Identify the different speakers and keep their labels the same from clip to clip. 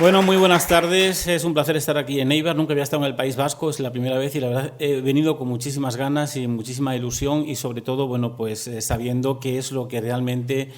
Speaker 1: Bueno, muy buenas tardes. Es un placer estar aquí en Éibar. Nunca había estado en el País Vasco, es la primera vez y la verdad he venido con muchísimas ganas y muchísima ilusión y sobre todo, bueno, pues sabiendo qué es lo que realmente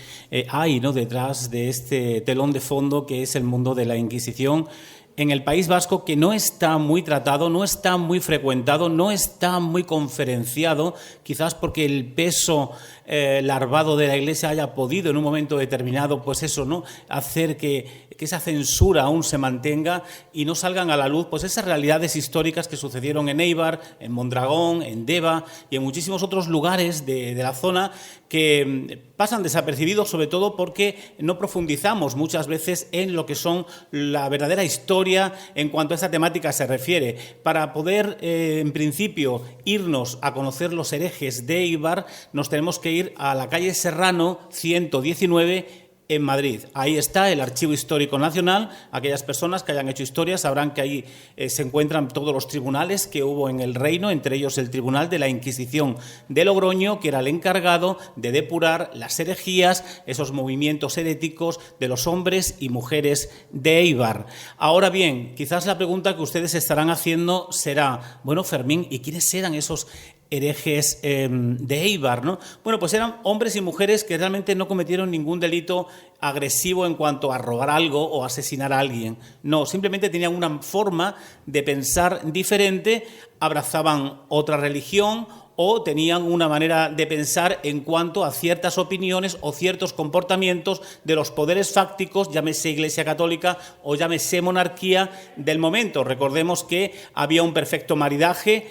Speaker 1: hay, ¿no?, detrás de este telón de fondo que es el mundo de la Inquisición en el País Vasco, que no está muy tratado, no está muy frecuentado, no está muy conferenciado, quizás porque el peso larvado de la Iglesia haya podido en un momento determinado, pues eso, ¿no?, hacer que esa censura aún se mantenga y no salgan a la luz pues esas realidades históricas que sucedieron en Éibar, en Mondragón, en Deva y en muchísimos otros lugares de la zona que pasan desapercibidos, sobre todo porque no profundizamos muchas veces en lo que son la verdadera historia en cuanto a esta temática se refiere. Para poder, en principio, irnos a conocer los herejes de Éibar, nos tenemos que ir a la calle Serrano 119 en Madrid. Ahí está el Archivo Histórico Nacional. Aquellas personas que hayan hecho historia sabrán que ahí se encuentran todos los tribunales que hubo en el reino, entre ellos el Tribunal de la Inquisición de Logroño, que era el encargado de depurar las herejías, esos movimientos heréticos de los hombres y mujeres de Éibar. Ahora bien, quizás la pregunta que ustedes estarán haciendo será, bueno, Fermín, ¿y quiénes eran esos herejes de Éibar, ¿no? Bueno, pues eran hombres y mujeres que realmente no cometieron ningún delito agresivo en cuanto a robar algo o asesinar a alguien. No, simplemente tenían una forma de pensar diferente, abrazaban otra religión o tenían una manera de pensar en cuanto a ciertas opiniones o ciertos comportamientos de los poderes fácticos, llámese Iglesia Católica o llámese monarquía del momento. Recordemos que había un perfecto maridaje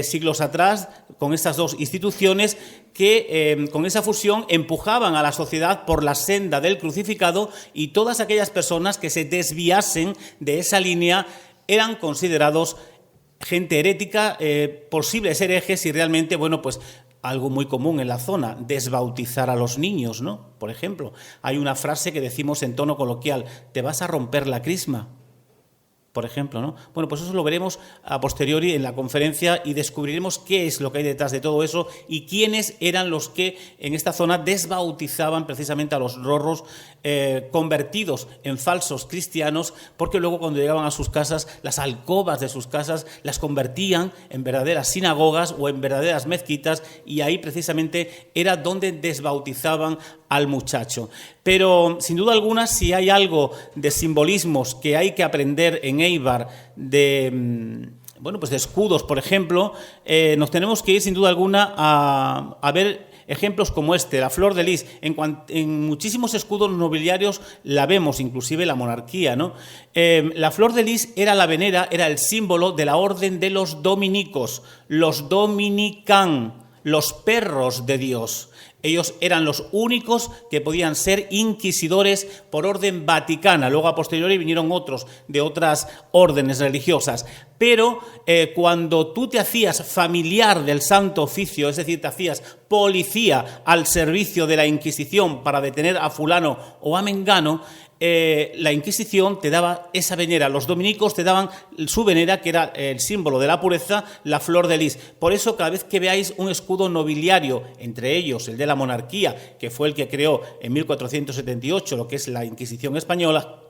Speaker 1: siglos atrás con estas dos instituciones que con esa fusión empujaban a la sociedad por la senda del crucificado y todas aquellas personas que se desviasen de esa línea eran considerados gente herética, posibles herejes y realmente, bueno, pues algo muy común en la zona, desbautizar a los niños, ¿no? Por ejemplo, hay una frase que decimos en tono coloquial, ¿te vas a romper la crisma? Por ejemplo, ¿no? Bueno, pues eso lo veremos a posteriori en la conferencia y descubriremos qué es lo que hay detrás de todo eso y quiénes eran los que en esta zona desbautizaban precisamente a los rorros convertidos en falsos cristianos, porque luego cuando llegaban a sus casas, las alcobas de sus casas las convertían en verdaderas sinagogas o en verdaderas mezquitas y ahí precisamente era donde desbautizaban al muchacho. Pero sin duda alguna, si hay algo de simbolismos que hay que aprender en Éibar, de escudos, por ejemplo, nos tenemos que ir sin duda alguna a ver ejemplos como este, la flor de lis. En muchísimos escudos nobiliarios la vemos, inclusive la monarquía, ¿no? La flor de lis era la venera, era el símbolo de la orden de los dominicos, los dominican, los perros de Dios. Ellos eran los únicos que podían ser inquisidores por orden vaticana. Luego, a posteriori, vinieron otros de otras órdenes religiosas. Pero cuando tú te hacías familiar del Santo Oficio, es decir, te hacías policía al servicio de la Inquisición para detener a fulano o a mengano, la Inquisición te daba esa venera, los dominicos te daban su venera, que era el símbolo de la pureza, la flor de lis. Por eso, cada vez que veáis un escudo nobiliario, entre ellos el de la monarquía, que fue el que creó en 1478 lo que es la Inquisición española,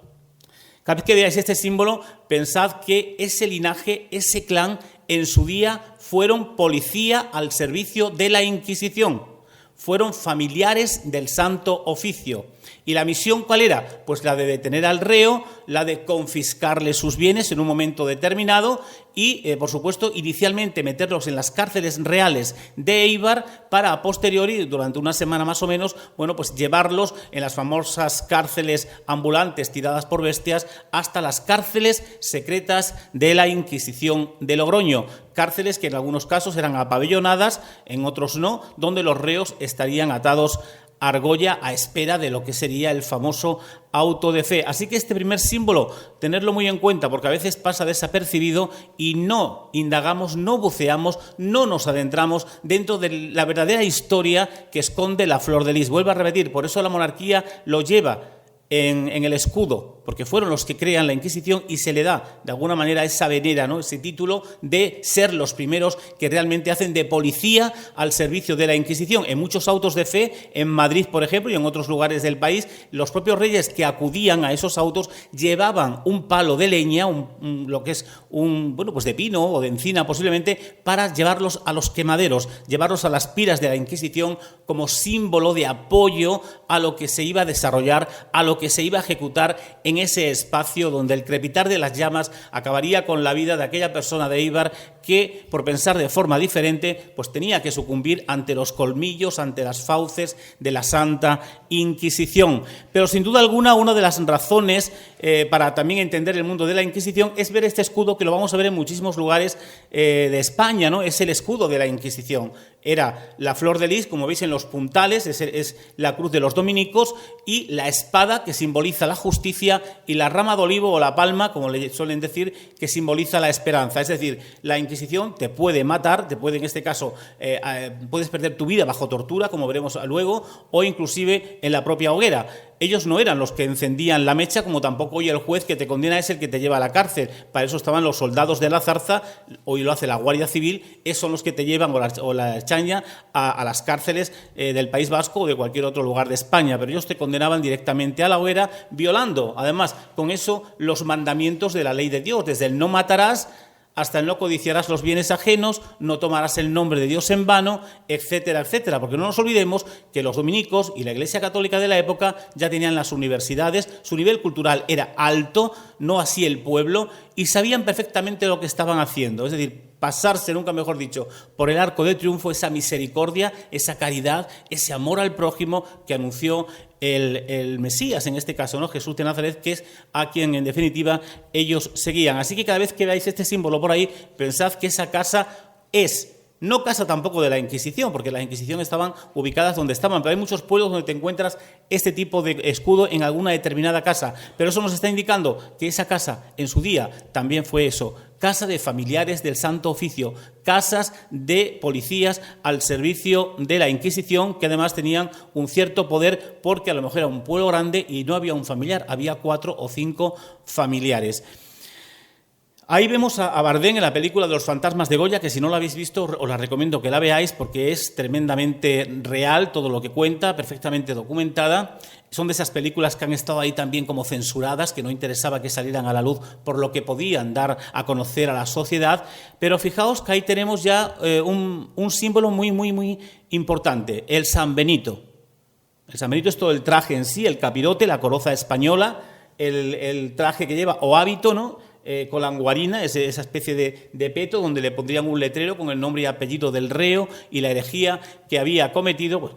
Speaker 1: cada vez que veáis este símbolo, pensad que ese linaje, ese clan, en su día fueron policía al servicio de la Inquisición. Fueron familiares del Santo Oficio. ¿Y la misión cuál era? Pues la de detener al reo, la de confiscarle sus bienes en un momento determinado y, por supuesto, inicialmente meterlos en las cárceles reales de Éibar para, a posteriori, durante una semana más o menos, bueno, pues llevarlos en las famosas cárceles ambulantes tiradas por bestias hasta las cárceles secretas de la Inquisición de Logroño. Cárceles que en algunos casos eran apabellonadas, en otros no, donde los reos estarían atados a argolla a espera de lo que sería el famoso auto de fe. Así que este primer símbolo, tenerlo muy en cuenta, porque a veces pasa desapercibido y no indagamos, no buceamos, no nos adentramos dentro de la verdadera historia que esconde la flor de lis. Vuelvo a repetir, por eso la monarquía lo lleva en el escudo. porque fueron los que crean la Inquisición y se le da de alguna manera esa venera, ¿no? Ese título de ser los primeros que realmente hacen de policía al servicio de la Inquisición. En muchos autos de fe, en Madrid, por ejemplo, y en otros lugares del país, los propios reyes que acudían a esos autos llevaban un palo de leña, lo que es pues de pino o de encina posiblemente, para llevarlos a los quemaderos, llevarlos a las piras de la Inquisición como símbolo de apoyo a lo que se iba a desarrollar, a lo que se iba a ejecutar en ese espacio donde el crepitar de las llamas acabaría con la vida de aquella persona de Éibar que, por pensar de forma diferente, pues tenía que sucumbir ante los colmillos, ante las fauces de la Santa Inquisición. Pero sin duda alguna, una de las razones para también entender el mundo de la Inquisición es ver este escudo, que lo vamos a ver en muchísimos lugares de España, ¿no? Es el escudo de la Inquisición. Era la flor de lis, como veis en los puntales, es la cruz de los dominicos, y la espada, que simboliza la justicia, y la rama de olivo o la palma, como le suelen decir, que simboliza la esperanza. Es decir, la Inquisición te puede matar, te puede, en este caso, puedes perder tu vida bajo tortura, como veremos luego, o inclusive en la propia hoguera. Ellos no eran los que encendían la mecha, como tampoco hoy el juez que te condena es el que te lleva a la cárcel. Para eso estaban los soldados de la zarza, hoy lo hace la Guardia Civil, esos son los que te llevan, o la chaña, a las cárceles del País Vasco o de cualquier otro lugar de España. Pero ellos te condenaban directamente a la hoguera, violando, además, con eso, los mandamientos de la ley de Dios, desde el no matarás hasta el no codiciarás los bienes ajenos, no tomarás el nombre de Dios en vano, etcétera, etcétera. Porque no nos olvidemos que los dominicos y la Iglesia Católica de la época ya tenían las universidades, su nivel cultural era alto, no así el pueblo, y sabían perfectamente lo que estaban haciendo. Es decir, pasarse, nunca mejor dicho, por el arco de triunfo, esa misericordia, esa caridad, ese amor al prójimo que anunció el Mesías, en este caso, ¿no? Jesús de Nazaret, que es a quien en definitiva ellos seguían. Así que cada vez que veáis este símbolo por ahí, pensad que esa casa es no casa tampoco de la Inquisición, porque la Inquisición estaban ubicadas donde estaban, pero hay muchos pueblos donde te encuentras este tipo de escudo en alguna determinada casa. Pero eso nos está indicando que esa casa en su día también fue eso, casa de familiares del Santo Oficio, casas de policías al servicio de la Inquisición, que además tenían un cierto poder porque a lo mejor era un pueblo grande y no había un familiar, había 4 o 5 familiares. Ahí vemos a Bardem en la película de los fantasmas de Goya, que si no la habéis visto os la recomiendo que la veáis porque es tremendamente real todo lo que cuenta, perfectamente documentada. Son de esas películas que han estado ahí también como censuradas, que no interesaba que salieran a la luz por lo que podían dar a conocer a la sociedad. Pero fijaos que ahí tenemos ya un símbolo muy, muy, muy importante, el San Benito. El San Benito es todo el traje en sí, el capirote, la coroza española, el traje que lleva o hábito, ¿no? Con la anguarina, esa especie de peto donde le pondrían un letrero con el nombre y apellido del reo y la herejía que había cometido, pues,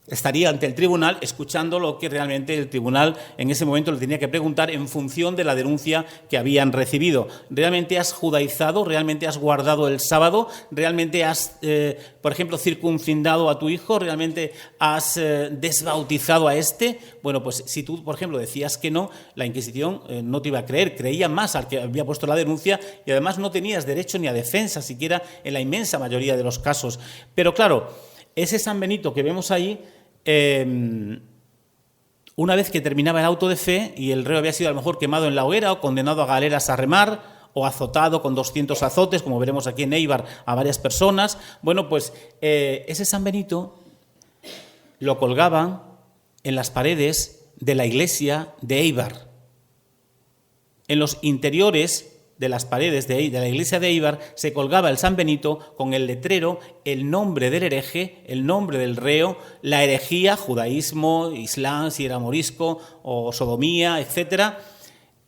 Speaker 1: estaría ante el tribunal escuchando lo que realmente el tribunal en ese momento le tenía que preguntar en función de la denuncia que habían recibido. ¿Realmente has judaizado? ¿Realmente has guardado el sábado? ¿Realmente has, por ejemplo, circuncidado a tu hijo? ¿Realmente has desbautizado a este? Bueno, pues si tú, por ejemplo, decías que no, la Inquisición no te iba a creer, creía más al que había puesto la denuncia y además no tenías derecho ni a defensa, siquiera en la inmensa mayoría de los casos. Pero claro, ese San Benito que vemos ahí, una vez que terminaba el auto de fe y el reo había sido a lo mejor quemado en la hoguera o condenado a galeras a remar o azotado con 200 azotes, como veremos aquí en Éibar a varias personas, bueno, pues ese San Benito lo colgaban en las paredes de la iglesia de Éibar. En los interiores de las paredes de la iglesia de Éibar se colgaba el San Benito con el letrero, el nombre del hereje, el nombre del reo, la herejía, judaísmo, islam, si era morisco o sodomía, etcétera.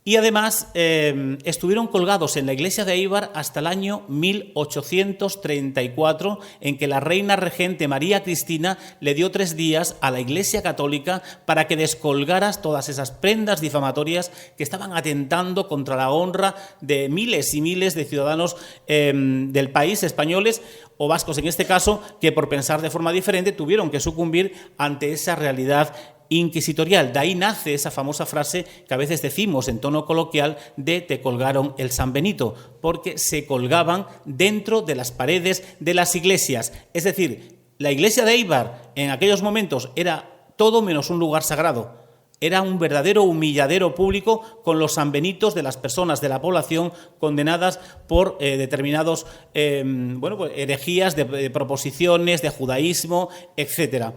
Speaker 1: Y además estuvieron colgados en la iglesia de Éibar hasta el año 1834, en que la reina regente María Cristina le dio 3 días a la Iglesia Católica para que descolgaras todas esas prendas difamatorias que estaban atentando contra la honra de miles y miles de ciudadanos del país, españoles o vascos en este caso, que por pensar de forma diferente tuvieron que sucumbir ante esa realidad inquisitorial. De ahí nace esa famosa frase que a veces decimos en tono coloquial de te colgaron el San Benito, porque se colgaban dentro de las paredes de las iglesias. Es decir, la iglesia de Éibar en aquellos momentos era todo menos un lugar sagrado. Era un verdadero humilladero público con los sanbenitos de las personas de la población condenadas por determinados pues, herejías de proposiciones, de judaísmo, etcétera.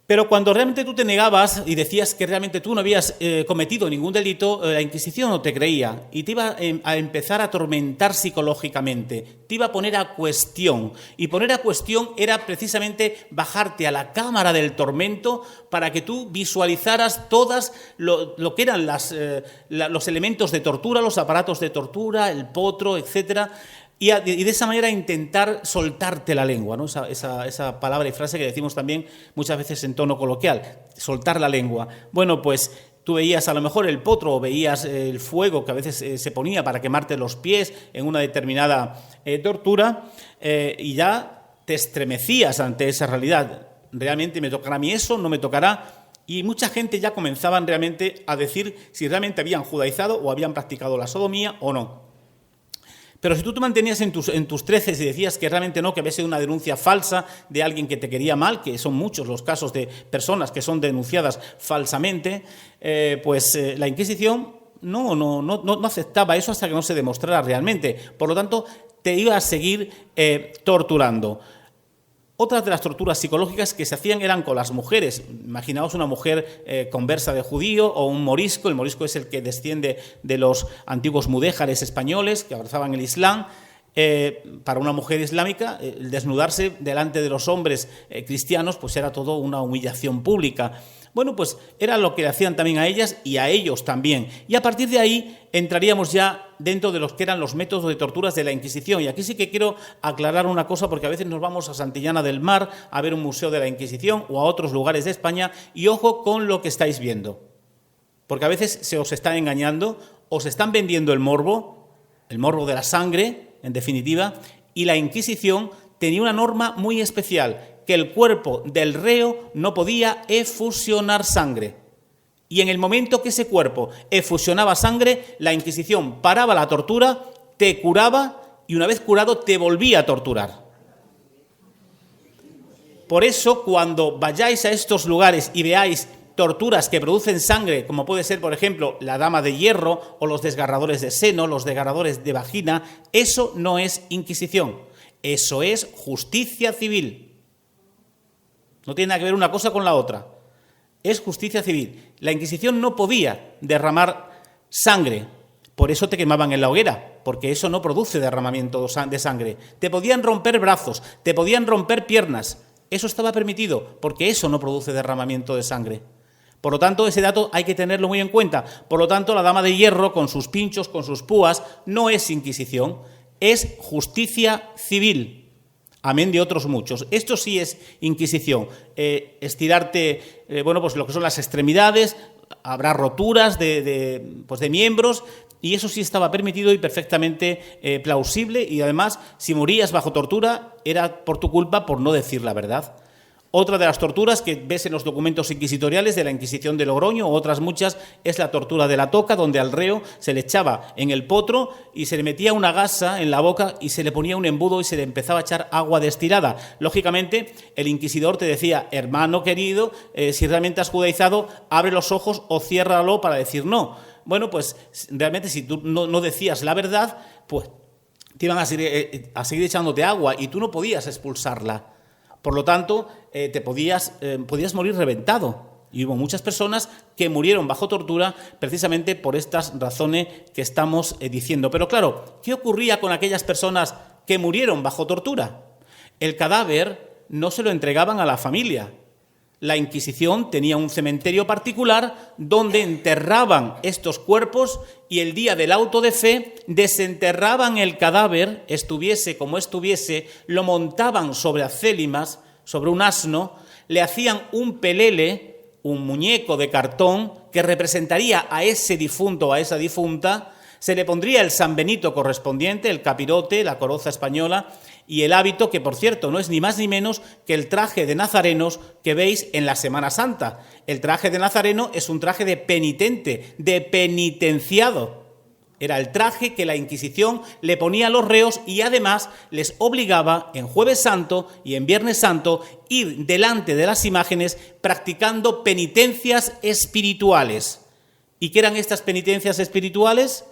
Speaker 1: Pero cuando realmente tú te negabas y decías que realmente tú no habías cometido ningún delito, la Inquisición no te creía y te iba a empezar a atormentar psicológicamente, te iba a poner a cuestión. Y poner a cuestión era precisamente bajarte a la cámara del tormento para que tú visualizaras todas lo que eran los elementos de tortura, los aparatos de tortura, el potro, etcétera. Y de esa manera intentar soltarte la lengua, ¿no? Esa palabra y frase que decimos también muchas veces en tono coloquial, soltar la lengua. Bueno, pues tú veías a lo mejor el potro o veías el fuego que a veces se ponía para quemarte los pies en una determinada tortura y ya te estremecías ante esa realidad. ¿Realmente me tocará a mí eso? ¿No me tocará? Y mucha gente ya comenzaban realmente a decir si realmente habían judaizado o habían practicado la sodomía o no. Pero si tú te mantenías en tus treces y decías que realmente no, que había sido una denuncia falsa de alguien que te quería mal, que son muchos los casos de personas que son denunciadas falsamente, la Inquisición no aceptaba eso hasta que no se demostrara realmente. Por lo tanto, te iba a seguir torturando. Otras de las torturas psicológicas que se hacían eran con las mujeres. Imaginaos una mujer conversa de judío o un morisco. El morisco es el que desciende de los antiguos mudéjares españoles que abrazaban el Islam. Para una mujer islámica, el desnudarse delante de los hombres cristianos pues era todo una humillación pública. Bueno, pues era lo que le hacían también a ellas y a ellos también. Y a partir de ahí entraríamos ya dentro de los que eran los métodos de torturas de la Inquisición. Y aquí sí que quiero aclarar una cosa, porque a veces nos vamos a Santillana del Mar a ver un museo de la Inquisición o a otros lugares de España, y ojo con lo que estáis viendo. Porque a veces se os está engañando, os están vendiendo el morbo de la sangre, en definitiva, y la Inquisición tenía una norma muy especial, que el cuerpo del reo no podía efusionar sangre. Y en el momento que ese cuerpo efusionaba sangre, la Inquisición paraba la tortura, te curaba y una vez curado te volvía a torturar. Por eso, cuando vayáis a estos lugares y veáis torturas que producen sangre, como puede ser, por ejemplo, la dama de hierro o los desgarradores de seno, los desgarradores de vagina, eso no es Inquisición, eso es justicia civil. No tiene nada que ver una cosa con la otra. Es justicia civil. La Inquisición no podía derramar sangre, por eso te quemaban en la hoguera, porque eso no produce derramamiento de sangre. Te podían romper brazos, te podían romper piernas, eso estaba permitido, porque eso no produce derramamiento de sangre. Por lo tanto, ese dato hay que tenerlo muy en cuenta. Por lo tanto, la dama de hierro, con sus pinchos, con sus púas, no es Inquisición, es justicia civil. Amén de otros muchos. Esto sí es Inquisición. Estirarte, pues lo que son las extremidades, habrá roturas de miembros, y eso sí estaba permitido y perfectamente plausible, y además, si morías bajo tortura, era por tu culpa por no decir la verdad. Otra de las torturas que ves en los documentos inquisitoriales de la Inquisición de Logroño, o otras muchas, es la tortura de la toca, donde al reo se le echaba en el potro y se le metía una gasa en la boca y se le ponía un embudo y se le empezaba a echar agua destilada. Lógicamente, el inquisidor te decía, hermano querido, si realmente has judaizado, abre los ojos o ciérralo para decir no. Bueno, pues realmente si tú no decías la verdad, pues te iban a seguir echándote agua y tú no podías expulsarla. Por lo tanto, podías morir reventado. Y hubo muchas personas que murieron bajo tortura precisamente por estas razones que estamos diciendo. Pero claro, ¿qué ocurría con aquellas personas que murieron bajo tortura? El cadáver no se lo entregaban a la familia. La Inquisición tenía un cementerio particular donde enterraban estos cuerpos y el día del auto de fe desenterraban el cadáver, estuviese como estuviese, lo montaban sobre acélimas, sobre un asno, le hacían un pelele, un muñeco de cartón que representaría a ese difunto o a esa difunta, se le pondría el San Benito correspondiente, el capirote, la coroza española y el hábito, que por cierto no es ni más ni menos que el traje de nazarenos que veis en la Semana Santa. El traje de nazareno es un traje de penitente, de penitenciado. Era el traje que la Inquisición le ponía a los reos y además les obligaba en Jueves Santo y en Viernes Santo ir delante de las imágenes practicando penitencias espirituales. ¿Y qué eran estas penitencias espirituales?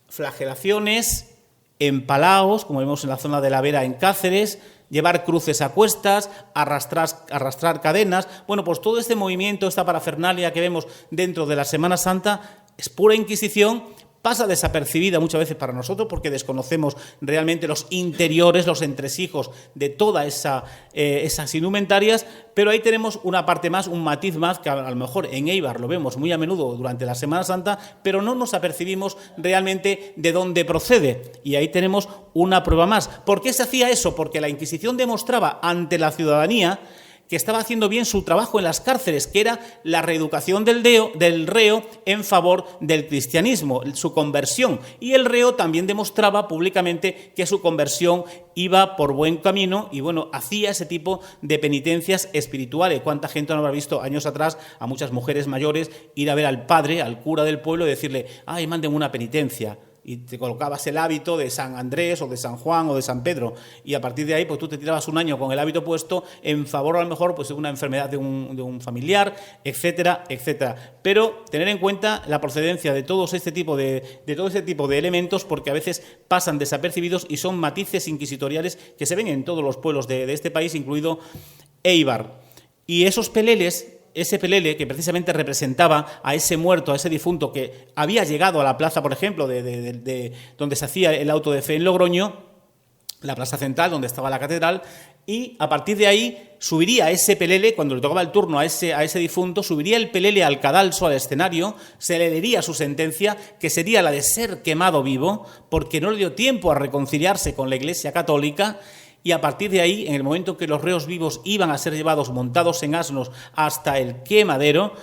Speaker 1: Flagelaciones, empalaos, como vemos en la zona de la Vera en Cáceres, llevar cruces a cuestas, arrastrar cadenas. Bueno, pues todo este movimiento, esta parafernalia que vemos dentro de la Semana Santa es pura Inquisición, pasa desapercibida muchas veces para nosotros porque desconocemos realmente los interiores, los entresijos de todas esas indumentarias, pero ahí tenemos una parte más, un matiz más, que a lo mejor en Éibar lo vemos muy a menudo durante la Semana Santa, pero no nos apercibimos realmente de dónde procede. Y ahí tenemos una prueba más. ¿Por qué se hacía eso? Porque la Inquisición demostraba ante la ciudadanía que estaba haciendo bien su trabajo en las cárceles, que era la reeducación del reo en favor del cristianismo, su conversión. Y el reo también demostraba públicamente que su conversión iba por buen camino y, bueno, hacía ese tipo de penitencias espirituales. ¿Cuánta gente no habrá visto años atrás a muchas mujeres mayores ir a ver al padre, al cura del pueblo y decirle, ay, mándenme una penitencia? Y te colocabas el hábito de San Andrés o de San Juan o de San Pedro y a partir de ahí pues tú te tirabas un año con el hábito puesto en favor a lo mejor pues de una enfermedad de un familiar, etcétera, etcétera. Pero tener en cuenta la procedencia de todo este tipo de elementos porque a veces pasan desapercibidos y son matices inquisitoriales que se ven en todos los pueblos de este país, incluido Éibar. Y esos peleles, ese pelele que precisamente representaba a ese muerto, a ese difunto que había llegado a la plaza, por ejemplo, de donde se hacía el auto de fe en Logroño, la plaza central donde estaba la catedral, y a partir de ahí subiría ese pelele, cuando le tocaba el turno a ese difunto, subiría el pelele al cadalso, al escenario, se le leería su sentencia, que sería la de ser quemado vivo, porque no le dio tiempo a reconciliarse con la Iglesia Católica. Y a partir de ahí, en el momento en que los reos vivos iban a ser llevados montados en asnos hasta el quemadero,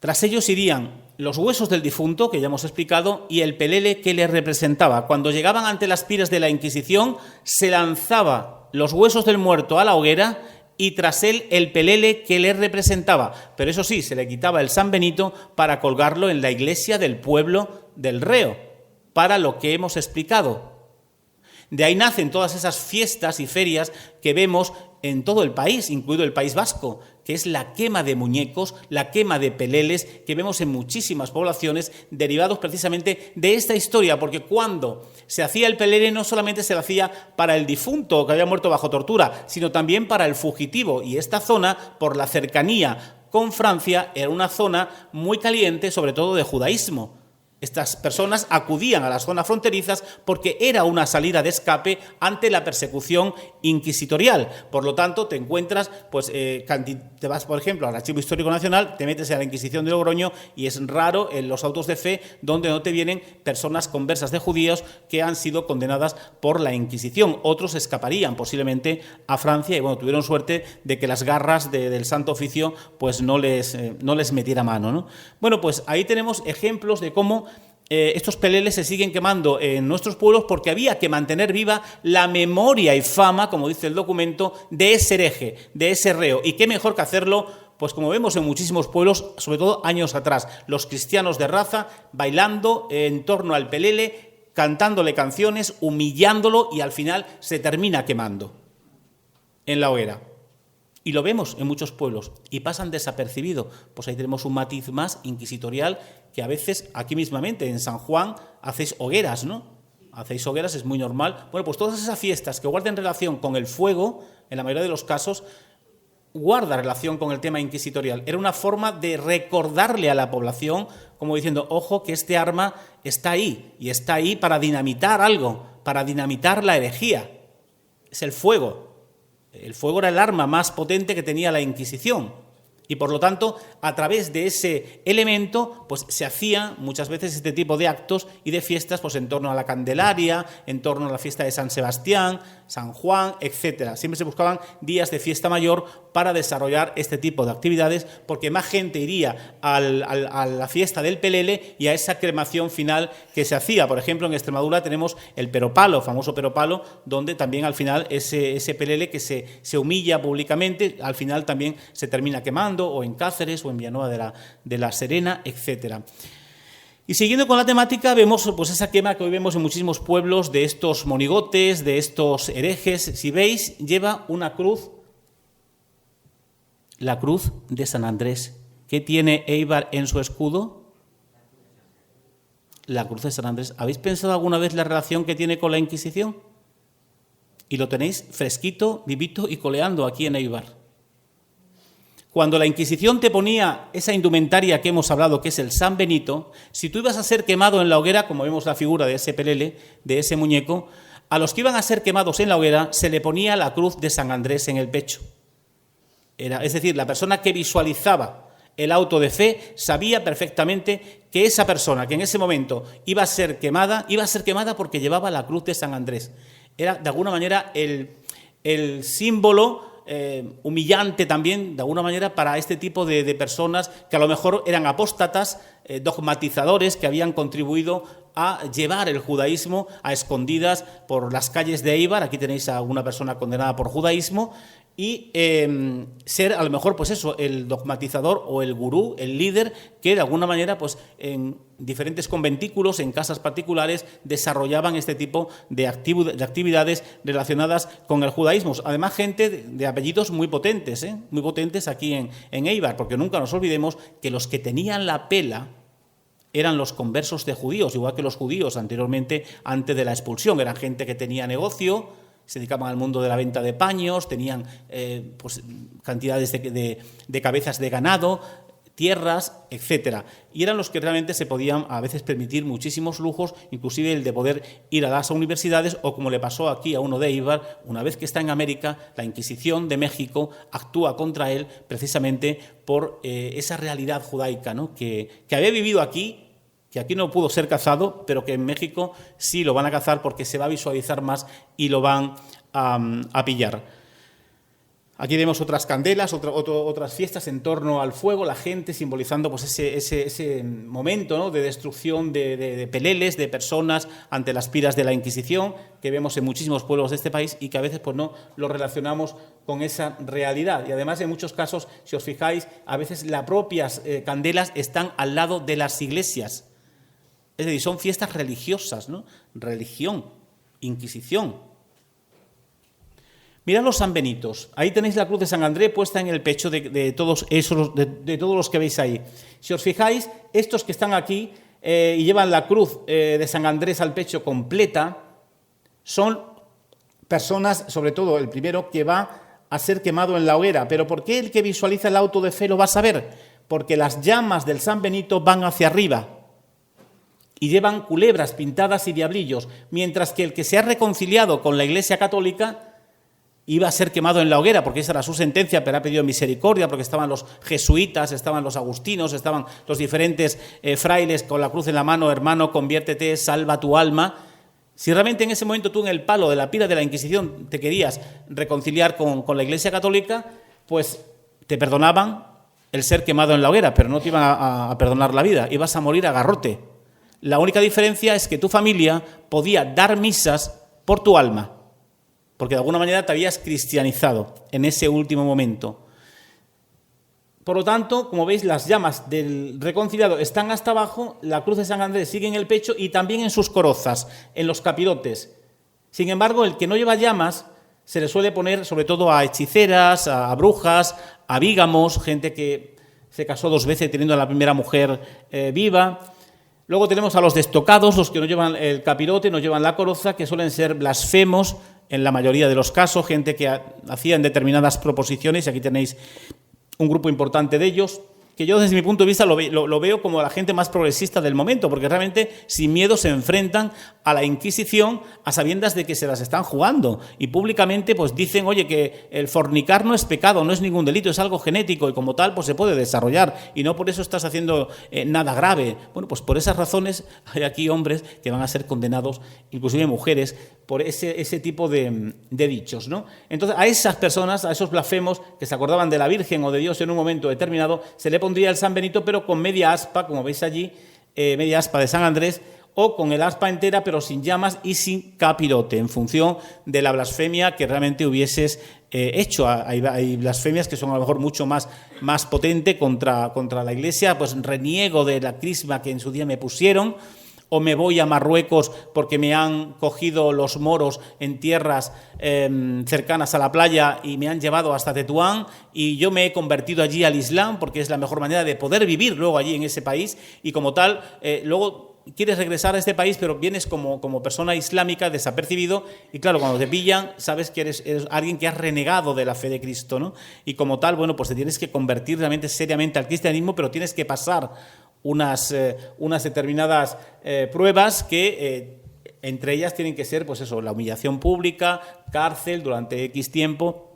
Speaker 1: tras ellos irían los huesos del difunto, que ya hemos explicado, y el pelele que le representaba. Cuando llegaban ante las piras de la Inquisición, se lanzaba los huesos del muerto a la hoguera y tras él el pelele que le representaba. Pero eso sí, se le quitaba el San Benito para colgarlo en la iglesia del pueblo del reo, para lo que hemos explicado. De ahí nacen todas esas fiestas y ferias que vemos en todo el país, incluido el País Vasco, que es la quema de muñecos, la quema de peleles, que vemos en muchísimas poblaciones, derivados precisamente de esta historia, porque cuando se hacía el pelele no solamente se lo hacía para el difunto que había muerto bajo tortura, sino también para el fugitivo, y esta zona, por la cercanía con Francia, era una zona muy caliente, sobre todo de judaísmo. Estas personas acudían a las zonas fronterizas porque era una salida de escape ante la persecución inquisitorial. Por lo tanto, te encuentras, pues, te vas, por ejemplo, al Archivo Histórico Nacional, te metes a la Inquisición de Logroño y es raro en los autos de fe donde no te vienen personas conversas de judíos que han sido condenadas por la Inquisición. Otros escaparían posiblemente a Francia y, bueno, tuvieron suerte de que las garras del Santo Oficio pues no les metiera mano, ¿no? Bueno, pues ahí tenemos ejemplos de cómo estos peleles se siguen quemando en nuestros pueblos porque había que mantener viva la memoria y fama, como dice el documento, de ese hereje, de ese reo. Y qué mejor que hacerlo, pues como vemos en muchísimos pueblos, sobre todo años atrás, los cristianos de raza bailando en torno al pelele, cantándole canciones, humillándolo y al final se termina quemando en la hoguera. Y lo vemos en muchos pueblos y pasan desapercibido. Pues ahí tenemos un matiz más inquisitorial que a veces aquí mismamente en San Juan hacéis hogueras, ¿no? Hacéis hogueras, es muy normal. Bueno, pues todas esas fiestas que guarden relación con el fuego, en la mayoría de los casos, guarda relación con el tema inquisitorial. Era una forma de recordarle a la población, como diciendo, ojo, que este arma está ahí, y está ahí para dinamitar algo, para dinamitar la herejía. Es el fuego. El fuego era el arma más potente que tenía la Inquisición y, por lo tanto, a través de ese elemento pues se hacían muchas veces este tipo de actos y de fiestas pues en torno a la Candelaria, en torno a la fiesta de San Sebastián, San Juan, etcétera. Siempre se buscaban días de fiesta mayor para desarrollar este tipo de actividades porque más gente iría a la fiesta del pelele y a esa cremación final que se hacía. Por ejemplo, en Extremadura tenemos el peropalo, famoso peropalo, donde también al final ese pelele que se humilla públicamente, al final también se termina quemando, o en Cáceres o en Villanueva de la Serena, etcétera. Y siguiendo con la temática, vemos pues esa quema que hoy vemos en muchísimos pueblos de estos monigotes, de estos herejes. Si veis, lleva una cruz, la cruz de San Andrés. ¿Qué tiene Éibar en su escudo? La cruz de San Andrés. ¿Habéis pensado alguna vez la relación que tiene con la Inquisición? Y lo tenéis fresquito, vivito y coleando aquí en Éibar. Cuando la Inquisición te ponía esa indumentaria que hemos hablado, que es el San Benito, si tú ibas a ser quemado en la hoguera, como vemos la figura de ese pelele, de ese muñeco, a los que iban a ser quemados en la hoguera se le ponía la cruz de San Andrés en el pecho. Es decir, la persona que visualizaba el auto de fe sabía perfectamente que esa persona que en ese momento iba a ser quemada porque llevaba la cruz de San Andrés. Era de alguna manera el símbolo humillante también, de alguna manera, para este tipo de personas que a lo mejor eran apóstatas, dogmatizadores, que habían contribuido a llevar el judaísmo a escondidas por las calles de Éibar. Aquí tenéis a una persona condenada por judaísmo, y ser a lo mejor pues eso, el dogmatizador o el gurú, el líder, que de alguna manera pues en diferentes conventículos, en casas particulares, desarrollaban este tipo de actividades relacionadas con el judaísmo. Además, gente de apellidos muy potentes aquí en Éibar, porque nunca nos olvidemos que los que tenían la pela eran los conversos de judíos, igual que los judíos anteriormente, antes de la expulsión. Eran gente que tenía negocio, se dedicaban al mundo de la venta de paños, tenían pues cantidades de cabezas de ganado, tierras, etcétera. Y eran los que realmente se podían a veces permitir muchísimos lujos, inclusive el de poder ir a las universidades, o como le pasó aquí a uno de Éibar, una vez que está en América, la Inquisición de México actúa contra él precisamente por esa realidad judaica, ¿no? que había vivido aquí, que aquí no pudo ser cazado, pero que en México sí lo van a cazar porque se va a visualizar más y lo van a pillar. Aquí vemos otras candelas, otras fiestas en torno al fuego, la gente simbolizando pues ese momento, ¿no?, de destrucción de peleles, de personas ante las piras de la Inquisición, que vemos en muchísimos pueblos de este país y que a veces pues no lo relacionamos con esa realidad. Y además, en muchos casos, si os fijáis, a veces las propias candelas están al lado de las iglesias. Es decir, son fiestas religiosas, ¿no? Religión, Inquisición. Mirad los sanbenitos. Ahí tenéis la cruz de San Andrés puesta en el pecho de todos los que veis ahí. Si os fijáis, estos que están aquí y llevan la cruz de San Andrés al pecho completa, son personas, sobre todo el primero, que va a ser quemado en la hoguera. ¿Pero por qué el que visualiza el auto de fe lo va a saber? Porque las llamas del San Benito van hacia arriba y llevan culebras pintadas y diablillos, mientras que el que se ha reconciliado con la Iglesia Católica iba a ser quemado en la hoguera, porque esa era su sentencia, pero ha pedido misericordia, porque estaban los jesuitas, estaban los agustinos, estaban los diferentes frailes con la cruz en la mano: hermano, conviértete, salva tu alma. Si realmente en ese momento tú, en el palo de la pira de la Inquisición, te querías reconciliar con la Iglesia Católica, pues te perdonaban el ser quemado en la hoguera, pero no te iban a perdonar la vida, ibas a morir a garrote. La única diferencia es que tu familia podía dar misas por tu alma, porque de alguna manera te habías cristianizado en ese último momento. Por lo tanto, como veis, las llamas del reconciliado están hasta abajo, la cruz de San Andrés sigue en el pecho y también en sus corozas, en los capirotes. Sin embargo, el que no lleva llamas se le suele poner sobre todo a hechiceras, a brujas, a bígamos, gente que se casó 2 veces teniendo a la primera mujer viva. Luego tenemos a los destocados, los que no llevan el capirote, no llevan la coroza, que suelen ser blasfemos en la mayoría de los casos, gente que hacían determinadas proposiciones, y aquí tenéis un grupo importante de ellos, que yo desde mi punto de vista lo veo como la gente más progresista del momento, porque realmente sin miedo se enfrentan a la Inquisición a sabiendas de que se las están jugando, y públicamente pues dicen, oye, que el fornicar no es pecado, no es ningún delito, es algo genético y como tal pues se puede desarrollar y no por eso estás haciendo nada grave. Bueno, pues por esas razones hay aquí hombres que van a ser condenados, inclusive mujeres, por ese tipo de dichos, ¿no? Entonces a esas personas, a esos blasfemos que se acordaban de la Virgen o de Dios en un momento determinado, se le pondría el San Benito, pero con media aspa, como veis allí, media aspa de San Andrés, o con el aspa entera pero sin llamas y sin capirote, en función de la blasfemia que realmente hubieses hecho. Hay blasfemias que son a lo mejor mucho más potente contra la Iglesia, pues reniego de la crisma que en su día me pusieron, o me voy a Marruecos porque me han cogido los moros en tierras cercanas a la playa y me han llevado hasta Tetuán y yo me he convertido allí al Islam porque es la mejor manera de poder vivir luego allí en ese país y como tal, luego quieres regresar a este país pero vienes como persona islámica desapercibido y claro, cuando te pillan sabes que eres alguien que has renegado de la fe de Cristo, ¿no? Y como tal, bueno, pues te tienes que convertir realmente seriamente al cristianismo, pero tienes que pasar unas determinadas pruebas que entre ellas tienen que ser pues eso, la humillación pública, cárcel durante X tiempo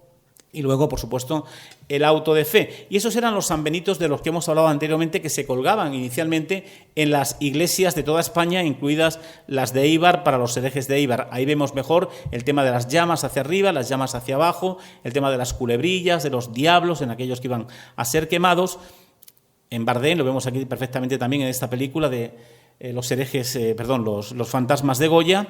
Speaker 1: y luego, por supuesto, el auto de fe. Y esos eran los sanbenitos de los que hemos hablado anteriormente, que se colgaban inicialmente en las iglesias de toda España, incluidas las de Éibar para los herejes de Éibar. Ahí vemos mejor el tema de las llamas hacia arriba, las llamas hacia abajo, el tema de las culebrillas, de los diablos en aquellos que iban a ser quemados. En Bardén, lo vemos aquí perfectamente también en esta película de los herejes, los fantasmas de Goya.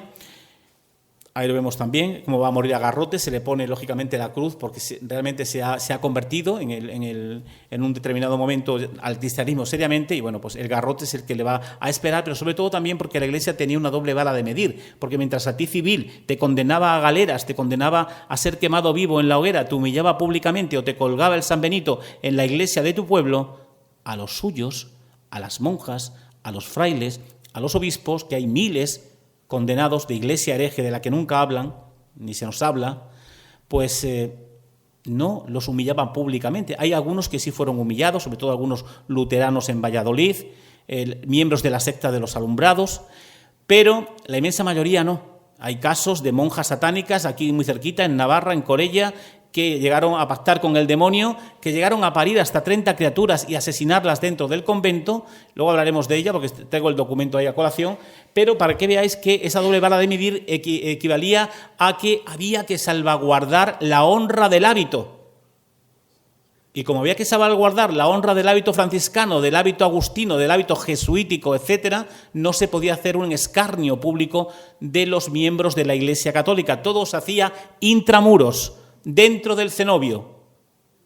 Speaker 1: Ahí lo vemos también, cómo va a morir a garrote, se le pone lógicamente la cruz porque realmente se ha convertido en un determinado momento al cristianismo seriamente y bueno, pues el garrote es el que le va a esperar, pero sobre todo también porque la Iglesia tenía una doble vara de medir, porque mientras a ti civil te condenaba a galeras, te condenaba a ser quemado vivo en la hoguera, te humillaba públicamente o te colgaba el San Benito en la iglesia de tu pueblo, a los suyos, a las monjas, a los frailes, a los obispos, que hay miles condenados de iglesia hereje de la que nunca hablan, ni se nos habla, pues no los humillaban públicamente. Hay algunos que sí fueron humillados, sobre todo algunos luteranos en Valladolid, miembros de la secta de los alumbrados, pero la inmensa mayoría no. Hay casos de monjas satánicas aquí muy cerquita, en Navarra, en Corella, que llegaron a pactar con el demonio, que llegaron a parir hasta 30 criaturas y asesinarlas dentro del convento. Luego hablaremos de ella porque tengo el documento ahí a colación, pero para que veáis que esa doble vara de medir equivalía a que había que salvaguardar la honra del hábito. Y como había que salvaguardar la honra del hábito franciscano, del hábito agustino, del hábito jesuítico, etcétera, no se podía hacer un escarnio público de los miembros de la Iglesia Católica. Todo se hacía intramuros, dentro del cenobio,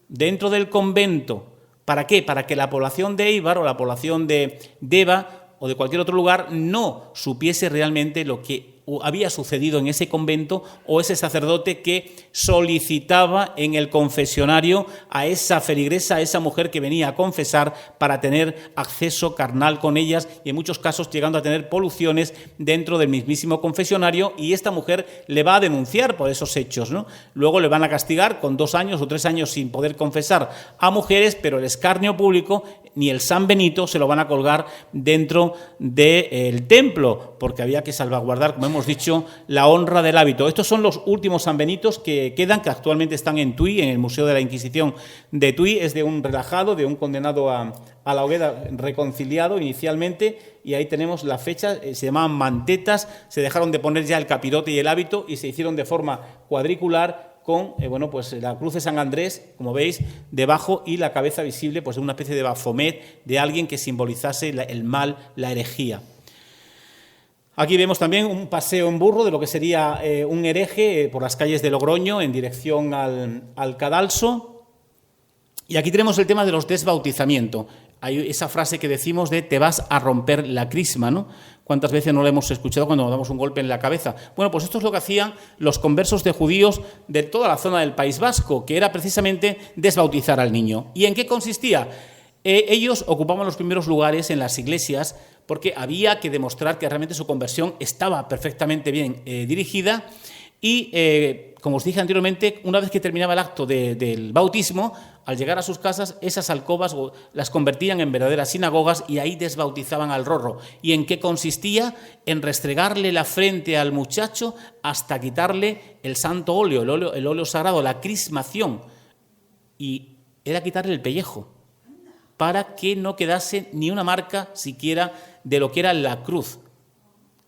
Speaker 1: dentro del convento. ¿Para qué? Para que la población de Éibar o la población de Deva o de cualquier otro lugar no supiese realmente lo que había sucedido en ese convento o ese sacerdote que solicitaba en el confesionario a esa feligresa, a esa mujer que venía a confesar para tener acceso carnal con ellas y en muchos casos llegando a tener poluciones dentro del mismísimo confesionario y esta mujer le va a denunciar por esos hechos, ¿no? Luego le van a castigar con 2 años o 3 años sin poder confesar a mujeres, pero el escarnio público ni el San Benito se lo van a colgar dentro del templo porque había que salvaguardar, como hemos dicho, la honra del hábito. Estos son los últimos San Benitos que quedan, que actualmente están en Tui, en el Museo de la Inquisición de Tui. Es de un relajado, de un condenado a la hoguera reconciliado inicialmente, y ahí tenemos la fecha. Se llamaban mantetas, se dejaron de poner ya el capirote y el hábito y se hicieron de forma cuadricular con pues la cruz de San Andrés, como veis, debajo y la cabeza visible pues de una especie de Baphomet, de alguien que simbolizase el mal, la herejía. Aquí vemos también un paseo en burro de lo que sería un hereje por las calles de Logroño en dirección al cadalso. Y aquí tenemos el tema de los desbautizamientos. Hay esa frase que decimos de te vas a romper la crisma, ¿no? ¿Cuántas veces no lo hemos escuchado cuando nos damos un golpe en la cabeza? Bueno, pues esto es lo que hacían los conversos de judíos de toda la zona del País Vasco, que era precisamente desbautizar al niño. ¿Y en qué consistía? Ellos ocupaban los primeros lugares en las iglesias porque había que demostrar que realmente su conversión estaba perfectamente bien dirigida y, como os dije anteriormente, una vez que terminaba el acto del bautismo, al llegar a sus casas, esas alcobas las convertían en verdaderas sinagogas y ahí desbautizaban al rorro. ¿Y en qué consistía? En restregarle la frente al muchacho hasta quitarle el santo óleo, el óleo sagrado, la crismación. Y era quitarle el pellejo, para que no quedase ni una marca siquiera de lo que era la cruz.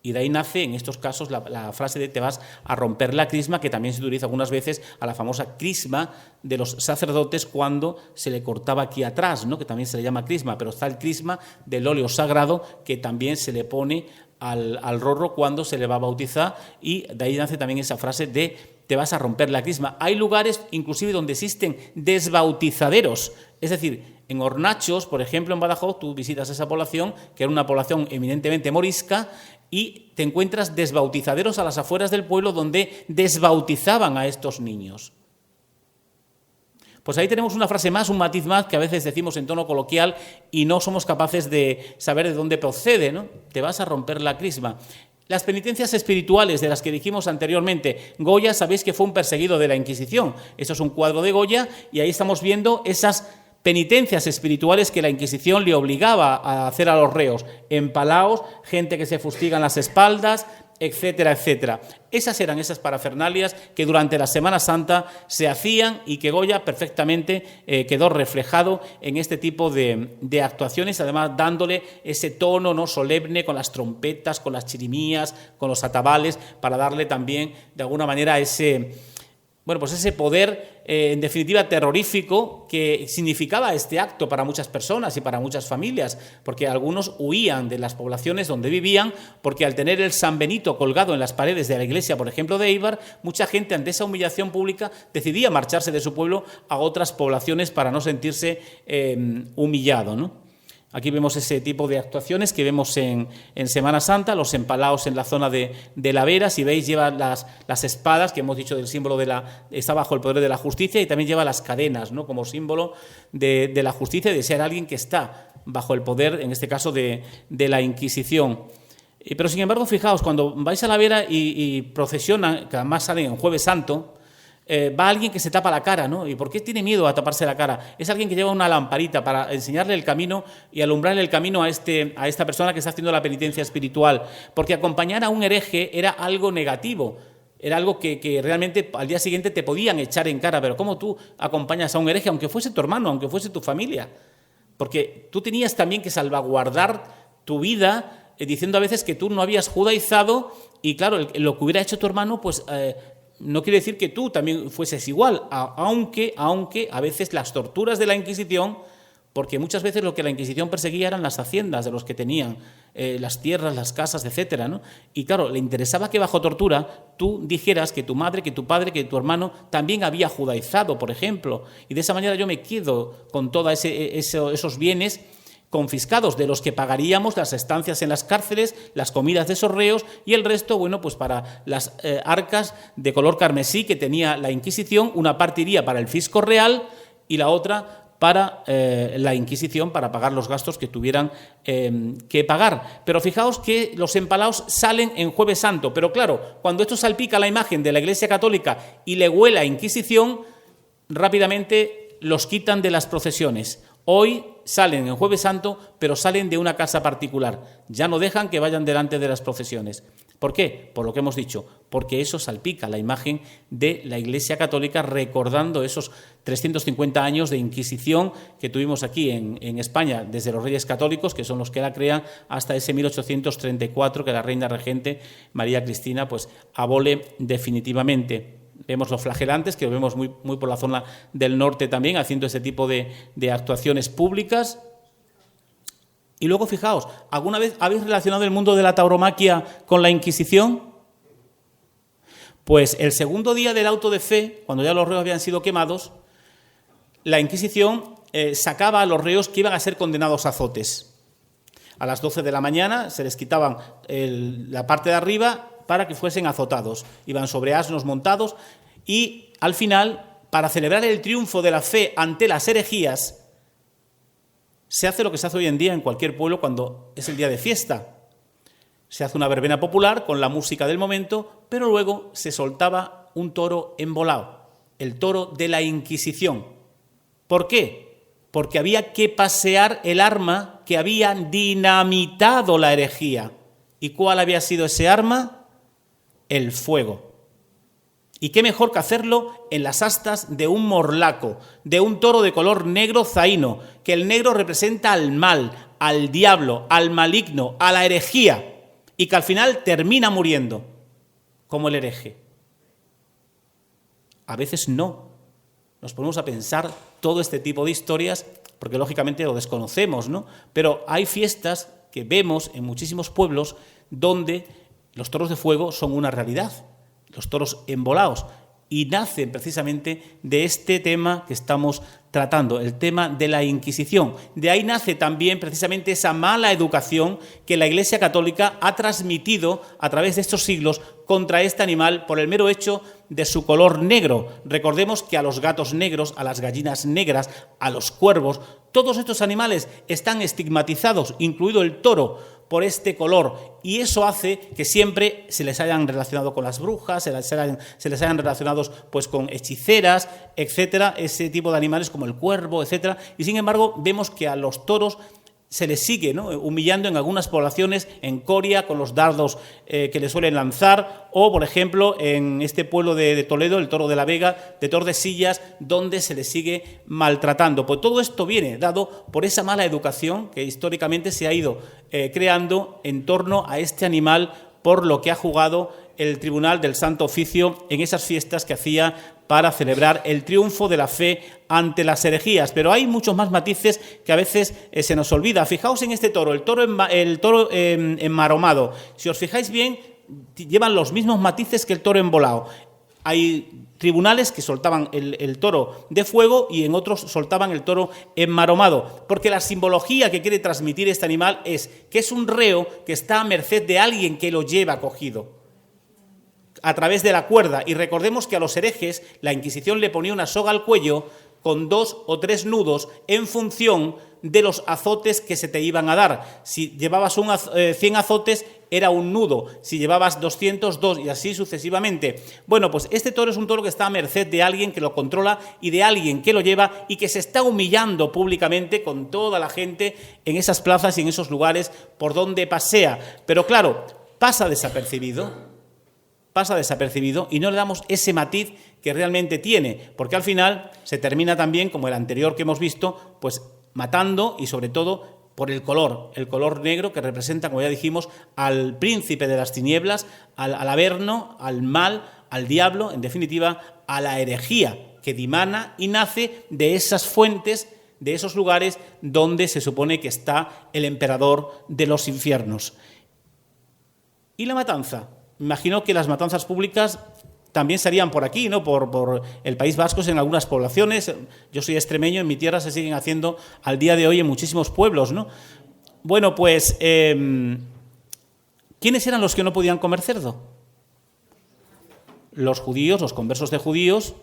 Speaker 1: Y de ahí nace, en estos casos, la frase de te vas a romper la crisma, que también se utiliza algunas veces a la famosa crisma de los sacerdotes cuando se le cortaba aquí atrás, ¿no? Que también se le llama crisma, pero está el crisma del óleo sagrado que también se le pone al rorro cuando se le va a bautizar, y de ahí nace también esa frase de te vas a romper la crisma. Hay lugares inclusive donde existen desbautizaderos, es decir, en Hornachos, por ejemplo, en Badajoz, tú visitas esa población, que era una población eminentemente morisca, y te encuentras desbautizaderos a las afueras del pueblo donde desbautizaban a estos niños. Pues ahí tenemos una frase más, un matiz más, que a veces decimos en tono coloquial y no somos capaces de saber de dónde procede, ¿no? Te vas a romper la crisma. Las penitencias espirituales de las que dijimos anteriormente, Goya, sabéis que fue un perseguido de la Inquisición. Eso es un cuadro de Goya y ahí estamos viendo esas penitencias espirituales que la Inquisición le obligaba a hacer a los reos. Empalaos, gente que se fustiga en las espaldas, etcétera, etcétera. Esas eran esas parafernalias que durante la Semana Santa se hacían y que Goya perfectamente quedó reflejado en este tipo de actuaciones, además dándole ese tono, ¿no?, solemne, con las trompetas, con las chirimías, con los atabales, para darle también de alguna manera ese poder, en definitiva, terrorífico que significaba este acto para muchas personas y para muchas familias, porque algunos huían de las poblaciones donde vivían, porque al tener el San Benito colgado en las paredes de la iglesia, por ejemplo, de Éibar, mucha gente ante esa humillación pública decidía marcharse de su pueblo a otras poblaciones para no sentirse humillado, ¿no? Aquí vemos ese tipo de actuaciones que vemos en Semana Santa, los empalaos en la zona de la Vera, si veis lleva las espadas, que hemos dicho del símbolo está bajo el poder de la justicia, y también lleva las cadenas, ¿no?, como símbolo de la justicia y de ser alguien que está bajo el poder, en este caso, de la Inquisición. Pero sin embargo, fijaos, cuando vais a la Vera y procesionan, que además salen en Jueves Santo, va alguien que se tapa la cara, ¿no? ¿Y por qué tiene miedo a taparse la cara? Es alguien que lleva una lamparita para enseñarle el camino y alumbrarle el camino a esta persona que está haciendo la penitencia espiritual, porque acompañar a un hereje era algo negativo, era algo que realmente al día siguiente te podían echar en cara. Pero ¿cómo tú acompañas a un hereje, aunque fuese tu hermano, aunque fuese tu familia? Porque tú tenías también que salvaguardar tu vida, diciendo a veces que tú no habías judaizado, y claro, lo que hubiera hecho tu hermano, pues no quiere decir que tú también fueses igual, aunque a veces las torturas de la Inquisición, porque muchas veces lo que la Inquisición perseguía eran las haciendas de los que tenían, las tierras, las casas, etcétera, ¿no? Y claro, le interesaba que bajo tortura tú dijeras que tu madre, que tu padre, que tu hermano también había judaizado, por ejemplo, y de esa manera yo me quedo con todos esos bienes confiscados, de los que pagaríamos las estancias en las cárceles, las comidas de esos reos, y el resto, bueno, pues para las arcas de color carmesí que tenía la Inquisición. Una parte iría para el fisco real y la otra para la Inquisición, para pagar los gastos que tuvieran que pagar. Pero fijaos que los empalaos salen en Jueves Santo, pero claro, cuando esto salpica la imagen de la Iglesia Católica y le huele a Inquisición, rápidamente los quitan de las procesiones. Hoy salen en Jueves Santo, pero salen de una casa particular. Ya no dejan que vayan delante de las procesiones. ¿Por qué? Por lo que hemos dicho, porque eso salpica la imagen de la Iglesia Católica, recordando esos 350 años de Inquisición que tuvimos aquí en España, desde los Reyes Católicos, que son los que la crean, hasta ese 1834, que la reina regente María Cristina pues abole definitivamente. Vemos los flagelantes, que lo vemos muy por la zona del norte también, haciendo ese tipo de actuaciones públicas. Y luego, fijaos, ¿alguna vez habéis relacionado el mundo de la tauromaquia con la Inquisición? Pues el segundo día del auto de fe, cuando ya los reos habían sido quemados, la Inquisición sacaba a los reos que iban a ser condenados a azotes. A las 12 de la mañana se les quitaban la parte de arriba para que fuesen azotados. Iban sobre asnos montados y, al final, para celebrar el triunfo de la fe ante las herejías, se hace lo que se hace hoy en día en cualquier pueblo cuando es el día de fiesta. Se hace una verbena popular con la música del momento, pero luego se soltaba un toro embolado, el toro de la Inquisición. ¿Por qué? Porque había que pasear el arma que había dinamitado la herejía. ¿Y cuál había sido ese arma? El fuego. Y qué mejor que hacerlo en las astas de un morlaco, de un toro de color negro zaino, que el negro representa al mal, al diablo, al maligno, a la herejía, y que al final termina muriendo como el hereje. A veces no. Nos ponemos a pensar todo este tipo de historias, porque lógicamente lo desconocemos, ¿no? Pero hay fiestas que vemos en muchísimos pueblos donde los toros de fuego son una realidad, los toros embolados, y nacen precisamente de este tema que estamos tratando, el tema de la Inquisición. De ahí nace también precisamente esa mala educación que la Iglesia Católica ha transmitido a través de estos siglos contra este animal por el mero hecho de su color negro. Recordemos que a los gatos negros, a las gallinas negras, a los cuervos, todos estos animales están estigmatizados, incluido el toro, por este color, y eso hace que siempre se les hayan relacionado con las brujas, se les hayan relacionado pues con hechiceras, etcétera, ese tipo de animales como el cuervo, etcétera, y sin embargo vemos que a los toros se les sigue, ¿no?, humillando en algunas poblaciones, en Coria, con los dardos que le suelen lanzar, o, por ejemplo, en este pueblo de Toledo, el Toro de la Vega, de Tordesillas, donde se les sigue maltratando. Pues todo esto viene dado por esa mala educación que históricamente se ha ido creando en torno a este animal, por lo que ha jugado el Tribunal del Santo Oficio en esas fiestas que hacía para celebrar el triunfo de la fe ante las herejías. Pero hay muchos más matices que a veces se nos olvida. Fijaos en este toro, el toro enmaromado. Si os fijáis bien, llevan los mismos matices que el toro embolado. Hay tribunales que soltaban el toro de fuego y en otros soltaban el toro enmaromado, porque la simbología que quiere transmitir este animal es que es un reo que está a merced de alguien que lo lleva cogido a través de la cuerda. Y recordemos que a los herejes la Inquisición le ponía una soga al cuello con 2 o 3 nudos en función de los azotes que se te iban a dar. Si llevabas 100 azotes era un nudo, si llevabas 200, 2, y así sucesivamente. Bueno, pues este toro es un toro que está a merced de alguien que lo controla y de alguien que lo lleva y que se está humillando públicamente con toda la gente en esas plazas y en esos lugares por donde pasea. Pero claro, pasa desapercibido y no le damos ese matiz que realmente tiene, porque al final se termina también, como el anterior que hemos visto, pues matando, y sobre todo por el color negro que representa, como ya dijimos, al príncipe de las tinieblas, al averno, al mal, al diablo, en definitiva, a la herejía que dimana y nace de esas fuentes, de esos lugares donde se supone que está el emperador de los infiernos. ¿Y la matanza? Imagino que las matanzas públicas también se harían por aquí, ¿no?, por el País Vasco, en algunas poblaciones. Yo soy extremeño, en mi tierra se siguen haciendo al día de hoy en muchísimos pueblos, ¿no? Bueno, pues, ¿quiénes eran los que no podían comer cerdo? Los judíos, los conversos de judíos,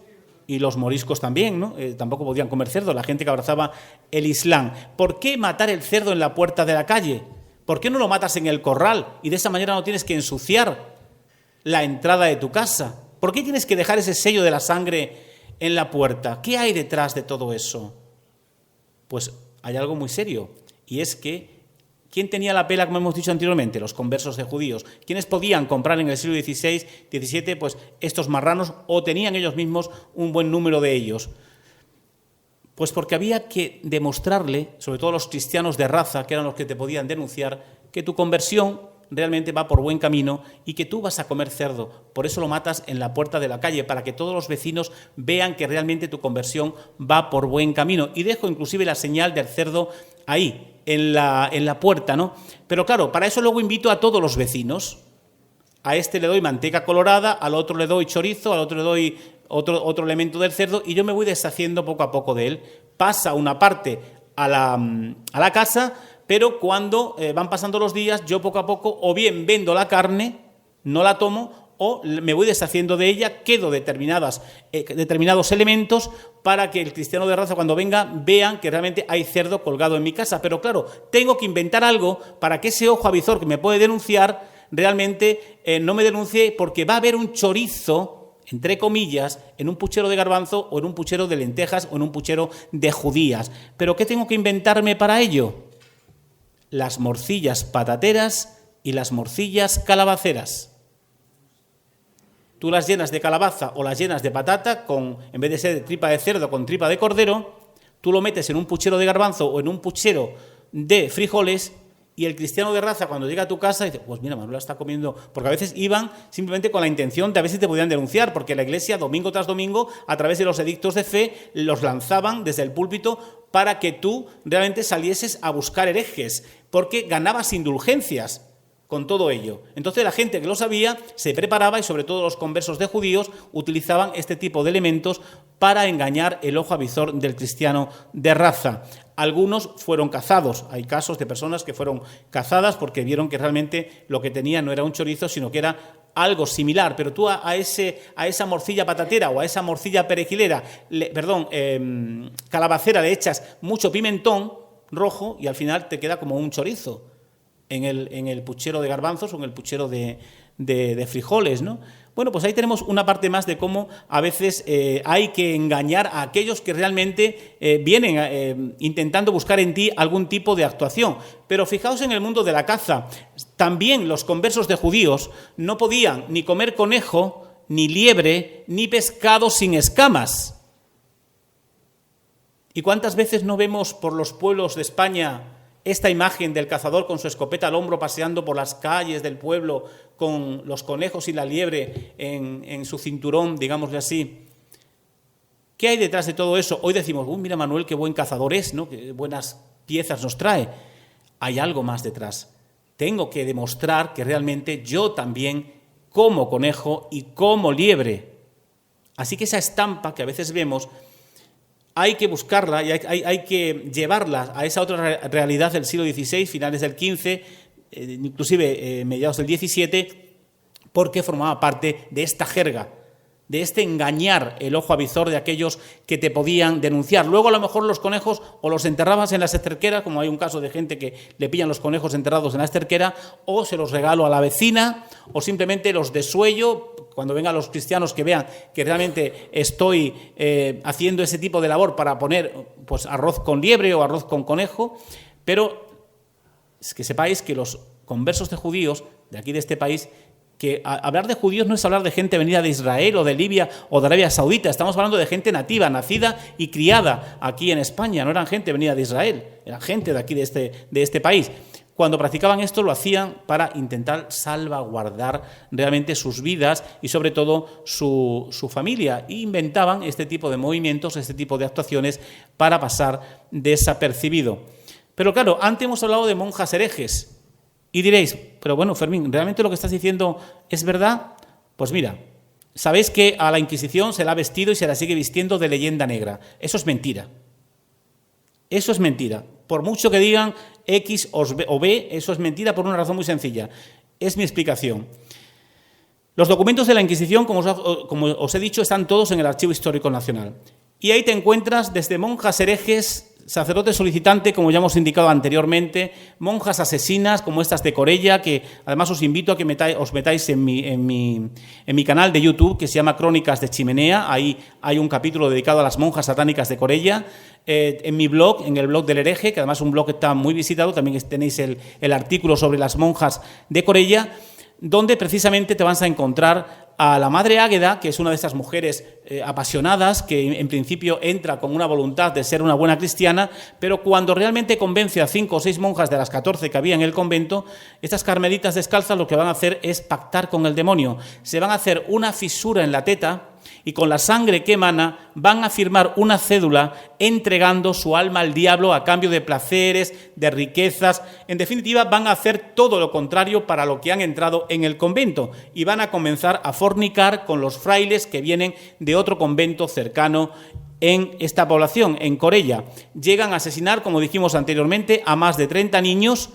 Speaker 1: y los moriscos también, ¿no? Tampoco podían comer cerdo, la gente que abrazaba el Islam. ¿Por qué matar el cerdo en la puerta de la calle? ¿Por qué no lo matas en el corral y de esa manera no tienes que ensuciar la entrada de tu casa? ¿Por qué tienes que dejar ese sello de la sangre en la puerta? ¿Qué hay detrás de todo eso? Pues hay algo muy serio, y es que ¿quién tenía la pela, como hemos dicho anteriormente? Los conversos de judíos. ¿Quiénes podían comprar en el siglo XVI, XVII, pues estos marranos, o tenían ellos mismos un buen número de ellos? Pues porque había que demostrarle, sobre todo a los cristianos de raza, que eran los que te podían denunciar, que tu conversión realmente va por buen camino y que tú vas a comer cerdo. Por eso lo matas en la puerta de la calle, para que todos los vecinos vean que realmente tu conversión va por buen camino. Y dejo inclusive la señal del cerdo ahí, en la puerta, ¿no? Pero claro, para eso luego invito a todos los vecinos. A este le doy manteca colorada, al otro le doy chorizo, al otro le doy otro elemento del cerdo, y yo me voy deshaciendo poco a poco de él. Pasa una parte a la casa, pero cuando van pasando los días, yo poco a poco o bien vendo la carne, no la tomo, o me voy deshaciendo de ella, quedo determinados elementos para que el cristiano de raza, cuando venga, vean que realmente hay cerdo colgado en mi casa. Pero claro, tengo que inventar algo para que ese ojo avizor que me puede denunciar realmente no me denuncie, porque va a haber un chorizo, entre comillas, en un puchero de garbanzo o en un puchero de lentejas o en un puchero de judías. ¿Pero qué tengo que inventarme para ello? Las morcillas patateras y las morcillas calabaceras. Tú las llenas de calabaza o las llenas de patata, en vez de ser tripa de cerdo con tripa de cordero, tú lo metes en un puchero de garbanzo o en un puchero de frijoles, y el cristiano de raza, cuando llega a tu casa, dice, pues mira, Manuela está comiendo, porque a veces iban simplemente con la intención de a ver si te podían denunciar, porque la Iglesia, domingo tras domingo, a través de los edictos de fe, los lanzaban desde el púlpito para que tú realmente salieses a buscar herejes. porque ganabas indulgencias con todo ello. Entonces la gente que lo sabía se preparaba y sobre todo los conversos de judíos utilizaban este tipo de elementos para engañar el ojo avizor del cristiano de raza. Algunos fueron cazados. Hay casos de personas que fueron cazadas porque vieron que realmente lo que tenían no era un chorizo, sino que era algo similar. Pero tú a esa morcilla patatera o a esa morcilla perejilera, calabacera, le echas mucho pimentón rojo y al final te queda como un chorizo en el puchero de garbanzos o en el puchero de frijoles, ¿no? Bueno, pues ahí tenemos una parte más de cómo a veces hay que engañar a aquellos que realmente vienen intentando buscar en ti algún tipo de actuación. Pero fijaos en el mundo de la caza. También los conversos de judíos no podían ni comer conejo, ni liebre, ni pescado sin escamas. ¿Y cuántas veces no vemos por los pueblos de España esta imagen del cazador con su escopeta al hombro paseando por las calles del pueblo con los conejos y la liebre en su cinturón, digámosle así? ¿Qué hay detrás de todo eso? Hoy decimos, mira Manuel, qué buen cazador es, ¿no? Qué buenas piezas nos trae. Hay algo más detrás. Tengo que demostrar que realmente yo también como conejo y como liebre. Así que esa estampa que a veces vemos hay que buscarla y hay que llevarla a esa otra realidad del siglo XVI, finales del XV, inclusive mediados del XVII, porque formaba parte de esta jerga, de este engañar el ojo avizor de aquellos que te podían denunciar. Luego a lo mejor los conejos o los enterrabas en las esterqueras, como hay un caso de gente que le pillan los conejos enterrados en la esterquera, o se los regalo a la vecina, o simplemente los desuello. Cuando vengan los cristianos que vean que realmente estoy haciendo ese tipo de labor para poner pues arroz con liebre o arroz con conejo, pero es que sepáis que los conversos de judíos de aquí de este país, que hablar de judíos no es hablar de gente venida de Israel o de Libia o de Arabia Saudita, estamos hablando de gente nativa, nacida y criada aquí en España, no eran gente venida de Israel, eran gente de aquí de este país. Cuando practicaban esto lo hacían para intentar salvaguardar realmente sus vidas y sobre todo su familia. E inventaban este tipo de movimientos, este tipo de actuaciones para pasar desapercibido. Pero claro, antes hemos hablado de monjas herejes. Y diréis, pero bueno, Fermín, ¿realmente lo que estás diciendo es verdad? Pues mira, sabéis que a la Inquisición se la ha vestido y se la sigue vistiendo de leyenda negra. Eso es mentira. Eso es mentira. Por mucho que digan X o B, eso es mentira por una razón muy sencilla. Es mi explicación. Los documentos de la Inquisición, como os he dicho, están todos en el Archivo Histórico Nacional. Y ahí te encuentras desde monjas herejes, sacerdotes solicitantes, como ya hemos indicado anteriormente, monjas asesinas, como estas de Corella, que además os invito a que os metáis en mi canal de YouTube, que se llama Crónicas de Chimenea. Ahí hay un capítulo dedicado a las monjas satánicas de Corella. En mi blog, en el blog del hereje, que además es un blog que está muy visitado, también tenéis el artículo sobre las monjas de Corella, donde precisamente te vas a encontrar a la Madre Águeda, que es una de estas mujeres apasionadas, que en principio entra con una voluntad de ser una buena cristiana, pero cuando realmente convence a 5 o 6 monjas de las 14 que había en el convento, estas carmelitas descalzas lo que van a hacer es pactar con el demonio. Se van a hacer una fisura en la teta y con la sangre que emana van a firmar una cédula entregando su alma al diablo a cambio de placeres, de riquezas. En definitiva, van a hacer todo lo contrario para lo que han entrado en el convento y van a comenzar a fornicar con los frailes que vienen de otro convento cercano en esta población, en Corella. Llegan a asesinar, como dijimos anteriormente, a más de 30 niños.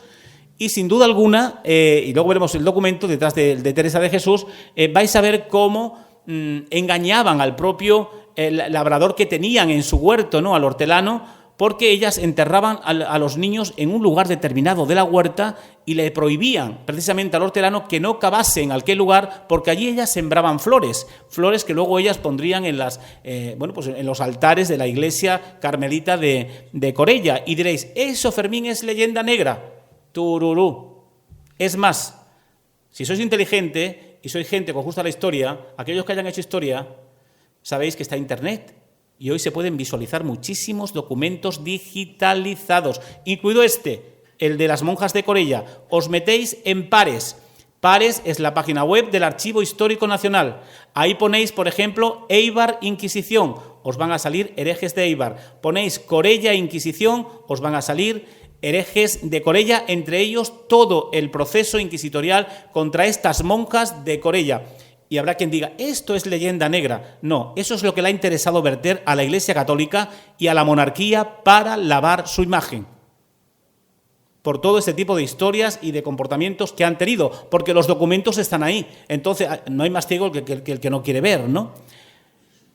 Speaker 1: Y sin duda alguna, y luego veremos el documento detrás de Teresa de Jesús, vais a ver cómo engañaban al propio labrador que tenían en su huerto, ¿no?, al hortelano, porque ellas enterraban a los niños en un lugar determinado de la huerta y le prohibían precisamente al hortelano que no cavase en aquel lugar, porque allí ellas sembraban flores que luego ellas pondrían en en los altares de la iglesia carmelita de Corella. Y diréis, ¿eso, Fermín, es leyenda negra? Tururú. Es más, si sois inteligente y sois gente que os gusta la historia, aquellos que hayan hecho historia, sabéis que está Internet y hoy se pueden visualizar muchísimos documentos digitalizados, incluido el de las monjas de Corella. Os metéis en Pares. Pares es la página web del Archivo Histórico Nacional. Ahí ponéis, por ejemplo, Eibar Inquisición, os van a salir herejes de Eibar. Ponéis Corella Inquisición, os van a salir herejes de Corella, entre ellos todo el proceso inquisitorial contra estas monjas de Corella. Y habrá quien diga, esto es leyenda negra. No, eso es lo que le ha interesado verter a la Iglesia Católica y a la monarquía para lavar su imagen. Por todo este tipo de historias y de comportamientos que han tenido, porque los documentos están ahí. Entonces, no hay más ciego que el que no quiere ver, ¿no?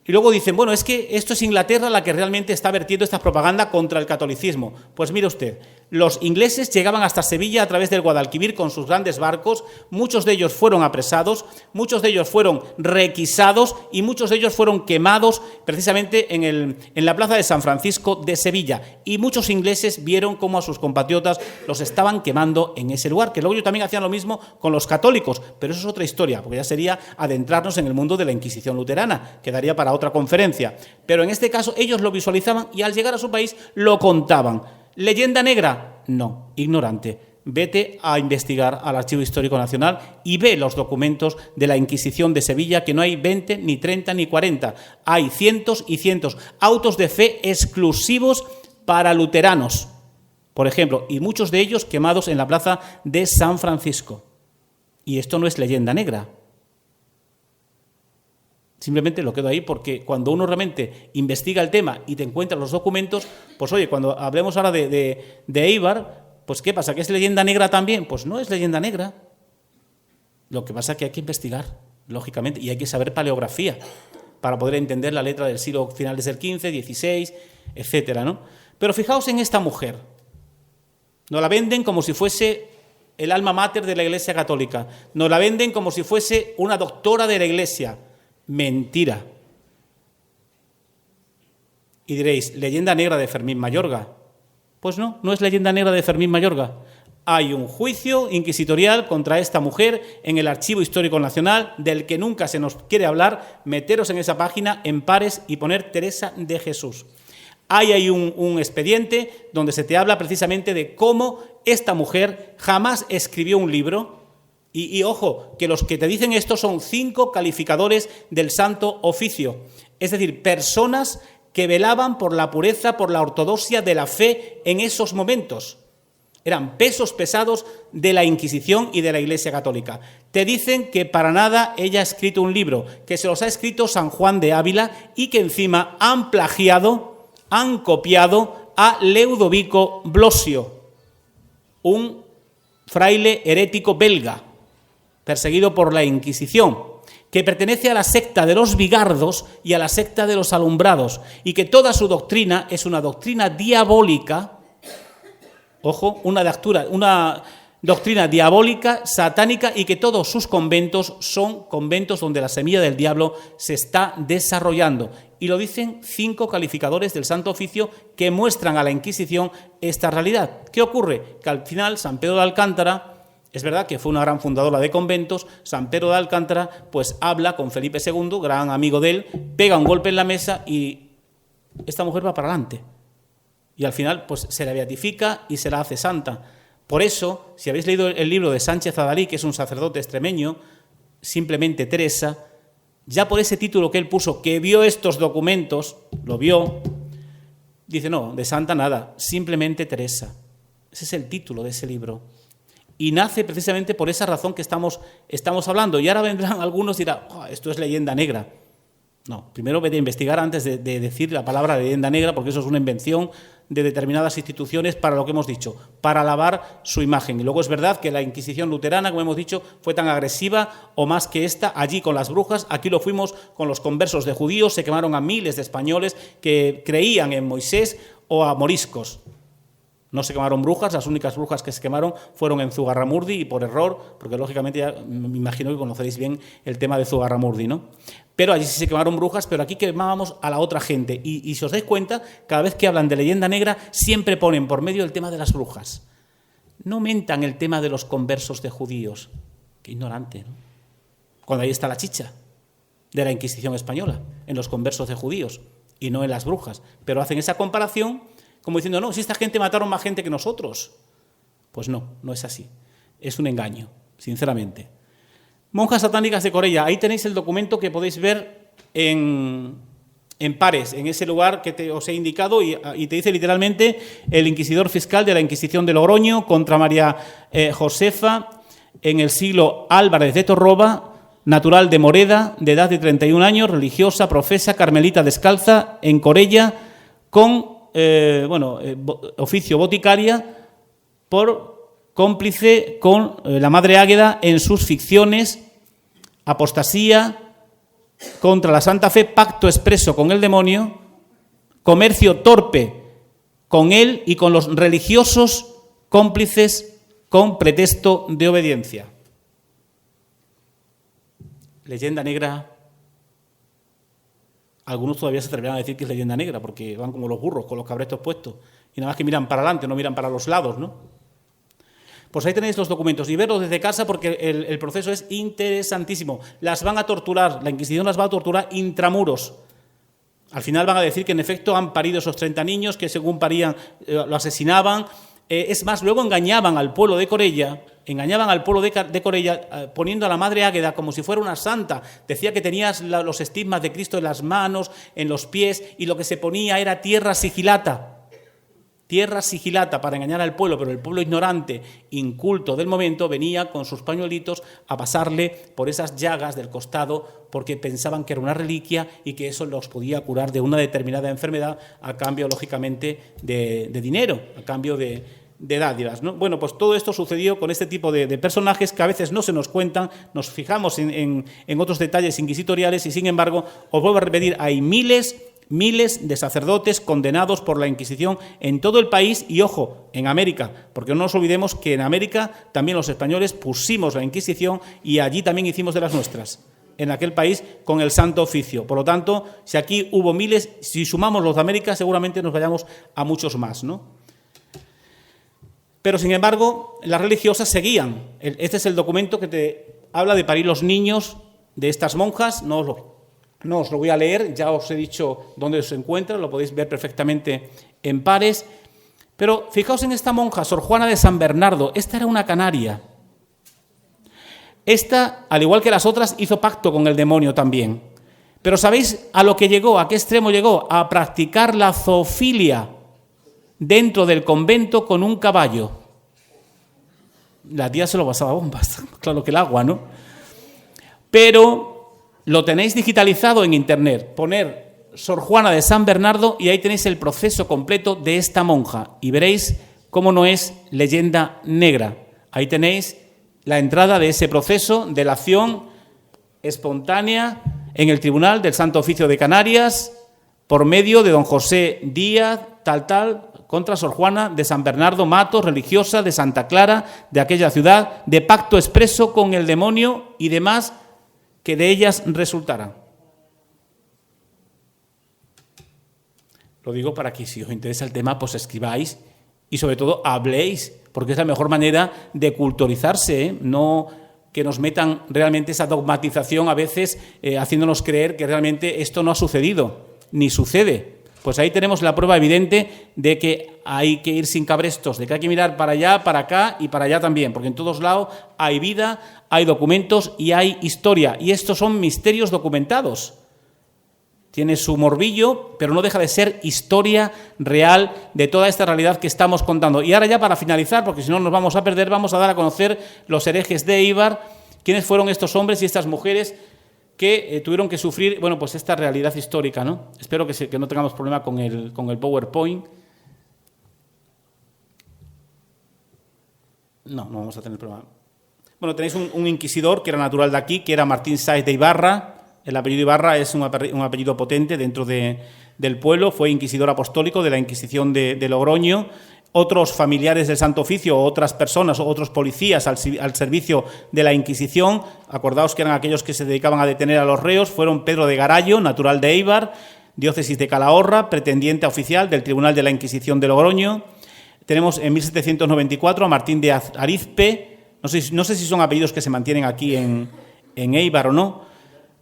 Speaker 1: Y luego dicen, bueno, es que esto es Inglaterra la que realmente está vertiendo esta propaganda contra el catolicismo. Pues mire usted, los ingleses llegaban hasta Sevilla a través del Guadalquivir con sus grandes barcos, muchos de ellos fueron apresados, muchos de ellos fueron requisados y muchos de ellos fueron quemados precisamente en la plaza de San Francisco de Sevilla. Y muchos ingleses vieron cómo a sus compatriotas los estaban quemando en ese lugar, que luego ellos también hacían lo mismo con los católicos, pero eso es otra historia, porque ya sería adentrarnos en el mundo de la Inquisición luterana, que daría para otra conferencia. Pero en este caso ellos lo visualizaban y al llegar a su país lo contaban. ¿Leyenda negra? No, ignorante. Vete a investigar al Archivo Histórico Nacional y ve los documentos de la Inquisición de Sevilla, que no hay 20, ni 30, ni 40. Hay cientos y cientos. Autos de fe exclusivos para luteranos, por ejemplo, y muchos de ellos quemados en la plaza de San Francisco. Y esto no es leyenda negra. Simplemente lo quedo ahí porque cuando uno realmente investiga el tema y te encuentra los documentos, pues oye, cuando hablemos ahora de Éibar, pues ¿qué pasa? ¿Que es leyenda negra también? Pues no es leyenda negra. Lo que pasa es que hay que investigar, lógicamente, y hay que saber paleografía para poder entender la letra del siglo finales del XV, XVI, etcétera, ¿no? Pero fijaos en esta mujer. Nos la venden como si fuese el alma mater de la Iglesia Católica. Nos la venden como si fuese una doctora de la Iglesia. Mentira. Y diréis, ¿leyenda negra de Fermín Mayorga? Pues no, no es leyenda negra de Fermín Mayorga. Hay un juicio inquisitorial contra esta mujer en el Archivo Histórico Nacional, del que nunca se nos quiere hablar. Meteros en esa página, en pares, y poner Teresa de Jesús. Hay ahí un expediente donde se te habla precisamente de cómo esta mujer jamás escribió un libro. Y ojo, que los que te dicen esto son 5 calificadores del Santo Oficio, es decir, personas que velaban por la pureza, por la ortodoxia de la fe en esos momentos. Eran pesos pesados de la Inquisición y de la Iglesia Católica. Te dicen que para nada ella ha escrito un libro, que se los ha escrito San Juan de Ávila y que encima han plagiado, han copiado a Leudovico Blosio, un fraile herético belga, perseguido por la Inquisición, que pertenece a la secta de los Vigardos y a la secta de los Alumbrados, y que toda su doctrina es una doctrina diabólica, ojo, una doctrina diabólica, satánica, y que todos sus conventos son conventos donde la semilla del diablo se está desarrollando. Y lo dicen 5 calificadores del Santo Oficio que muestran a la Inquisición esta realidad. ¿Qué ocurre? Que al final San Pedro de Alcántara, es verdad que fue una gran fundadora de conventos, San Pedro de Alcántara pues habla con Felipe II, gran amigo de él, pega un golpe en la mesa y esta mujer va para adelante. Y al final pues se la beatifica y se la hace santa. Por eso, si habéis leído el libro de Sánchez Adalí, que es un sacerdote extremeño, simplemente Teresa, ya por ese título que él puso, que vio estos documentos, lo vio, dice, no, de santa nada, simplemente Teresa. Ese es el título de ese libro. Y nace precisamente por esa razón que estamos hablando. Y ahora vendrán algunos y dirán, oh, esto es leyenda negra. No, primero vete a investigar antes de decir la palabra leyenda negra, porque eso es una invención de determinadas instituciones para lo que hemos dicho, para lavar su imagen. Y luego es verdad que la Inquisición luterana, como hemos dicho, fue tan agresiva o más que esta, allí con las brujas, aquí lo fuimos con los conversos de judíos, se quemaron a miles de españoles que creían en Moisés o a moriscos. No se quemaron brujas, las únicas brujas que se quemaron fueron en Zugarramurdi y por error, porque lógicamente ya me imagino que conoceréis bien el tema de Zugarramurdi, ¿no? Pero allí sí se quemaron brujas, pero aquí quemábamos a la otra gente. Y si os dais cuenta, cada vez que hablan de leyenda negra, siempre ponen por medio el tema de las brujas. No mentan el tema de los conversos de judíos. Qué ignorante, ¿no? Cuando ahí está la chicha de la Inquisición española, en los conversos de judíos, y no en las brujas. Pero hacen esa comparación como diciendo, no, si esta gente mataron más gente que nosotros. Pues no, no es así. Es un engaño, sinceramente. Monjas satánicas de Corella. Ahí tenéis el documento que podéis ver en en Pares, en ese lugar que os he indicado, y te dice literalmente el inquisidor fiscal de la Inquisición de Logroño contra María Josefa en el siglo Álvarez de Torroba, natural de Moreda, de edad de 31 años, religiosa, profesa, carmelita descalza, en Corella, con oficio boticaria, por cómplice con la Madre Águeda en sus ficciones, apostasía contra la Santa Fe, pacto expreso con el demonio, comercio torpe con él y con los religiosos cómplices con pretexto de obediencia. Leyenda negra. Algunos todavía se atreverán a decir que es leyenda negra porque van como los burros con los cabretos puestos y nada más que miran para adelante, no miran para los lados, ¿no? Pues ahí tenéis los documentos y verlos desde casa porque el proceso es interesantísimo. Las van a torturar, la Inquisición las va a torturar intramuros. Al final van a decir que en efecto han parido esos 30 niños, que según parían lo asesinaban. Es más, luego engañaban al pueblo de Corella, poniendo a la Madre Águeda como si fuera una santa. Decía que tenías los estigmas de Cristo en las manos, en los pies, y lo que se ponía era tierra sigilata para engañar al pueblo, pero el pueblo ignorante, inculto del momento, venía con sus pañuelitos a pasarle por esas llagas del costado porque pensaban que era una reliquia y que eso los podía curar de una determinada enfermedad a cambio, lógicamente, de dinero, a cambio de dádivas, ¿no? Bueno, pues todo esto sucedió con este tipo de personajes que a veces no se nos cuentan, nos fijamos en otros detalles inquisitoriales y, sin embargo, os vuelvo a repetir, hay miles de sacerdotes condenados por la Inquisición en todo el país y, ojo, en América, porque no nos olvidemos que en América también los españoles pusimos la Inquisición y allí también hicimos de las nuestras, en aquel país con el Santo Oficio. Por lo tanto, si aquí hubo miles, si sumamos los de América, seguramente nos vayamos a muchos más, ¿no? Pero, sin embargo, las religiosas seguían. Este es el documento que te habla de parir los niños de estas monjas. No os lo voy a leer, ya os he dicho dónde se encuentra, lo podéis ver perfectamente en Pares. Pero fijaos en esta monja, Sor Juana de San Bernardo. Esta era una canaria. Esta, al igual que las otras, hizo pacto con el demonio también. Pero ¿sabéis a lo que llegó? ¿A qué extremo llegó? A practicar la zoofilia dentro del convento con un caballo. La tía se lo pasaba bombas, claro que el agua, ¿no? Pero lo tenéis digitalizado en internet, poner Sor Juana de San Bernardo y ahí tenéis el proceso completo de esta monja y veréis cómo no es leyenda negra. Ahí tenéis la entrada de ese proceso de la acción espontánea en el Tribunal del Santo Oficio de Canarias por medio de don José Díaz, contra Sor Juana de San Bernardo Matos, religiosa de Santa Clara, de aquella ciudad, de pacto expreso con el demonio y demás que de ellas resultaran. Lo digo para que, si os interesa el tema, pues escribáis y sobre todo habléis, porque es la mejor manera de culturizarse, ¿eh? No que nos metan realmente esa dogmatización a veces haciéndonos creer que realmente esto no ha sucedido, ni sucede. Pues ahí tenemos la prueba evidente de que hay que ir sin cabrestos, de que hay que mirar para allá, para acá y para allá también, porque en todos lados hay vida, hay documentos y hay historia. Y estos son misterios documentados. Tiene su morbillo, pero no deja de ser historia real de toda esta realidad que estamos contando. Y ahora ya para finalizar, porque si no nos vamos a perder, vamos a dar a conocer los herejes de Éibar, quiénes fueron estos hombres y estas mujeres que tuvieron que sufrir, bueno, pues esta realidad histórica, ¿no? Espero que no tengamos problema con el PowerPoint. No vamos a tener problema. Bueno, tenéis un inquisidor que era natural de aquí, que era Martín Sáez de Ibarra. El apellido Ibarra es un apellido potente dentro del pueblo. Fue inquisidor apostólico de la Inquisición de Logroño. Otros familiares del Santo Oficio, otras personas, otros policías al servicio de la Inquisición, acordaos que eran aquellos que se dedicaban a detener a los reos, fueron Pedro de Garallo, natural de Éibar, diócesis de Calahorra, pretendiente oficial del Tribunal de la Inquisición de Logroño. Tenemos en 1794 a Martín de Arizpe, no sé si son apellidos que se mantienen aquí en Éibar o no,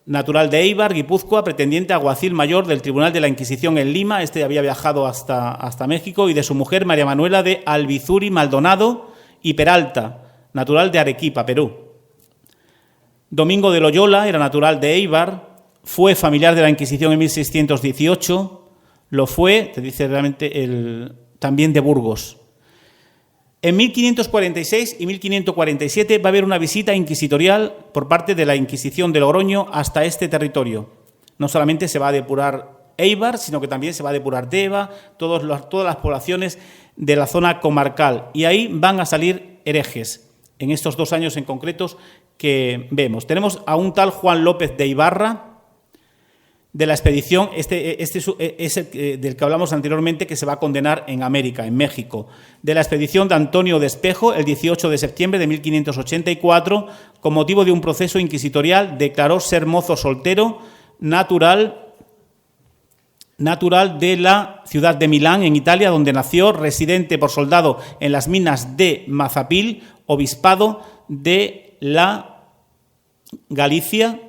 Speaker 1: natural de Éibar, Guipúzcoa, pretendiente alguacil mayor del Tribunal de la Inquisición en Lima. Este había viajado hasta México, y de su mujer María Manuela de Albizuri Maldonado y Peralta, natural de Arequipa, Perú. Domingo de Loyola era natural de Éibar, fue familiar de la Inquisición en 1618, lo fue, te dice realmente, también de Burgos. En 1546 y 1547 va a haber una visita inquisitorial por parte de la Inquisición de Logroño hasta este territorio. No solamente se va a depurar Éibar, sino que también se va a depurar Deva, todas las poblaciones de la zona comarcal. Y ahí van a salir herejes, en estos 2 años en concretos que vemos. Tenemos a un tal Juan López de Ibarra, de la expedición, este es el del que hablamos anteriormente, que se va a condenar en América, en México, de la expedición de Antonio de Espejo, el 18 de septiembre de 1584, con motivo de un proceso inquisitorial, declaró ser mozo soltero, natural de la ciudad de Milán, en Italia, donde nació, residente por soldado en las minas de Mazapil, obispado de la Galicia,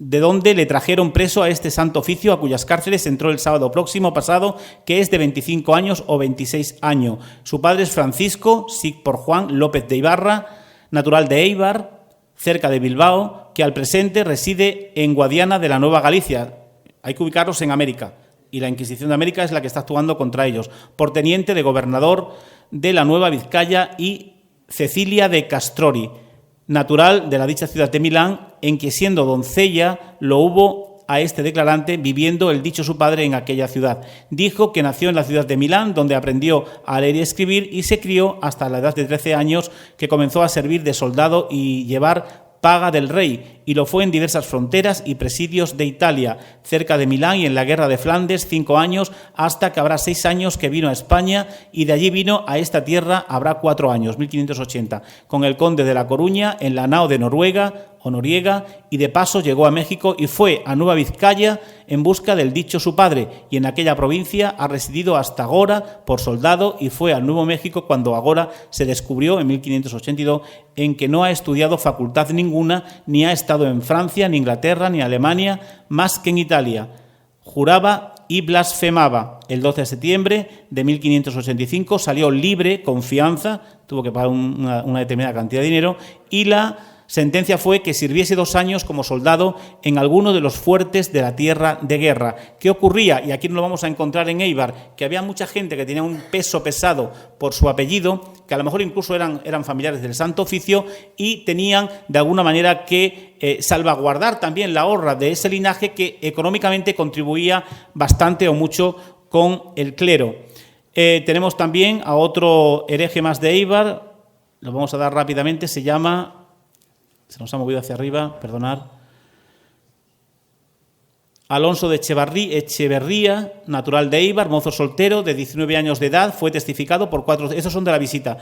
Speaker 1: de donde le trajeron preso a este santo oficio, a cuyas cárceles entró el sábado próximo pasado, que es de 25 años o 26 años. Su padre es Francisco, sí por Juan López de Ibarra, natural de Éibar, cerca de Bilbao, que al presente reside en Guadiana de la Nueva Galicia. Hay que ubicarlos en América, y la Inquisición de América es la que está actuando contra ellos, por teniente de gobernador de la Nueva Vizcaya, y Cecilia de Castrori, natural de la dicha ciudad de Milán, en que siendo doncella lo hubo a este declarante, viviendo el dicho su padre en aquella ciudad. Dijo que nació en la ciudad de Milán, donde aprendió a leer y escribir, y se crió hasta la edad de 13 años, que comenzó a servir de soldado y llevar paga del rey, y lo fue en diversas fronteras y presidios de Italia, cerca de Milán, y en la guerra de Flandes 5 años, hasta que habrá 6 años que vino a España, y de allí vino a esta tierra habrá 4 años, 1580, con el conde de La Coruña en la nao de Noruega o Noriega, y de paso llegó a México y fue a Nueva Vizcaya en busca del dicho su padre, y en aquella provincia ha residido hasta agora por soldado, y fue al Nuevo México cuando agora se descubrió en 1582, en que no ha estudiado facultad ninguna, ni ha estado en Francia, ni Inglaterra, ni Alemania, más que en Italia. Juraba y blasfemaba. El 12 de septiembre de 1585 salió libre, con fianza, tuvo que pagar una determinada cantidad de dinero, y la sentencia fue que sirviese 2 años como soldado en alguno de los fuertes de la tierra de guerra. ¿Qué ocurría? Y aquí nos lo vamos a encontrar en Éibar, que había mucha gente que tenía un peso pesado por su apellido, que a lo mejor incluso eran familiares del Santo Oficio, y tenían de alguna manera que salvaguardar también la honra de ese linaje, que económicamente contribuía bastante o mucho con el clero. Tenemos también a otro hereje más de Éibar, lo vamos a dar rápidamente, se llama... Se nos ha movido hacia arriba, perdonad. Alonso de Echeverría, natural de Éibar, mozo soltero, de 19 años de edad, fue testificado por 4, esos son de la visita,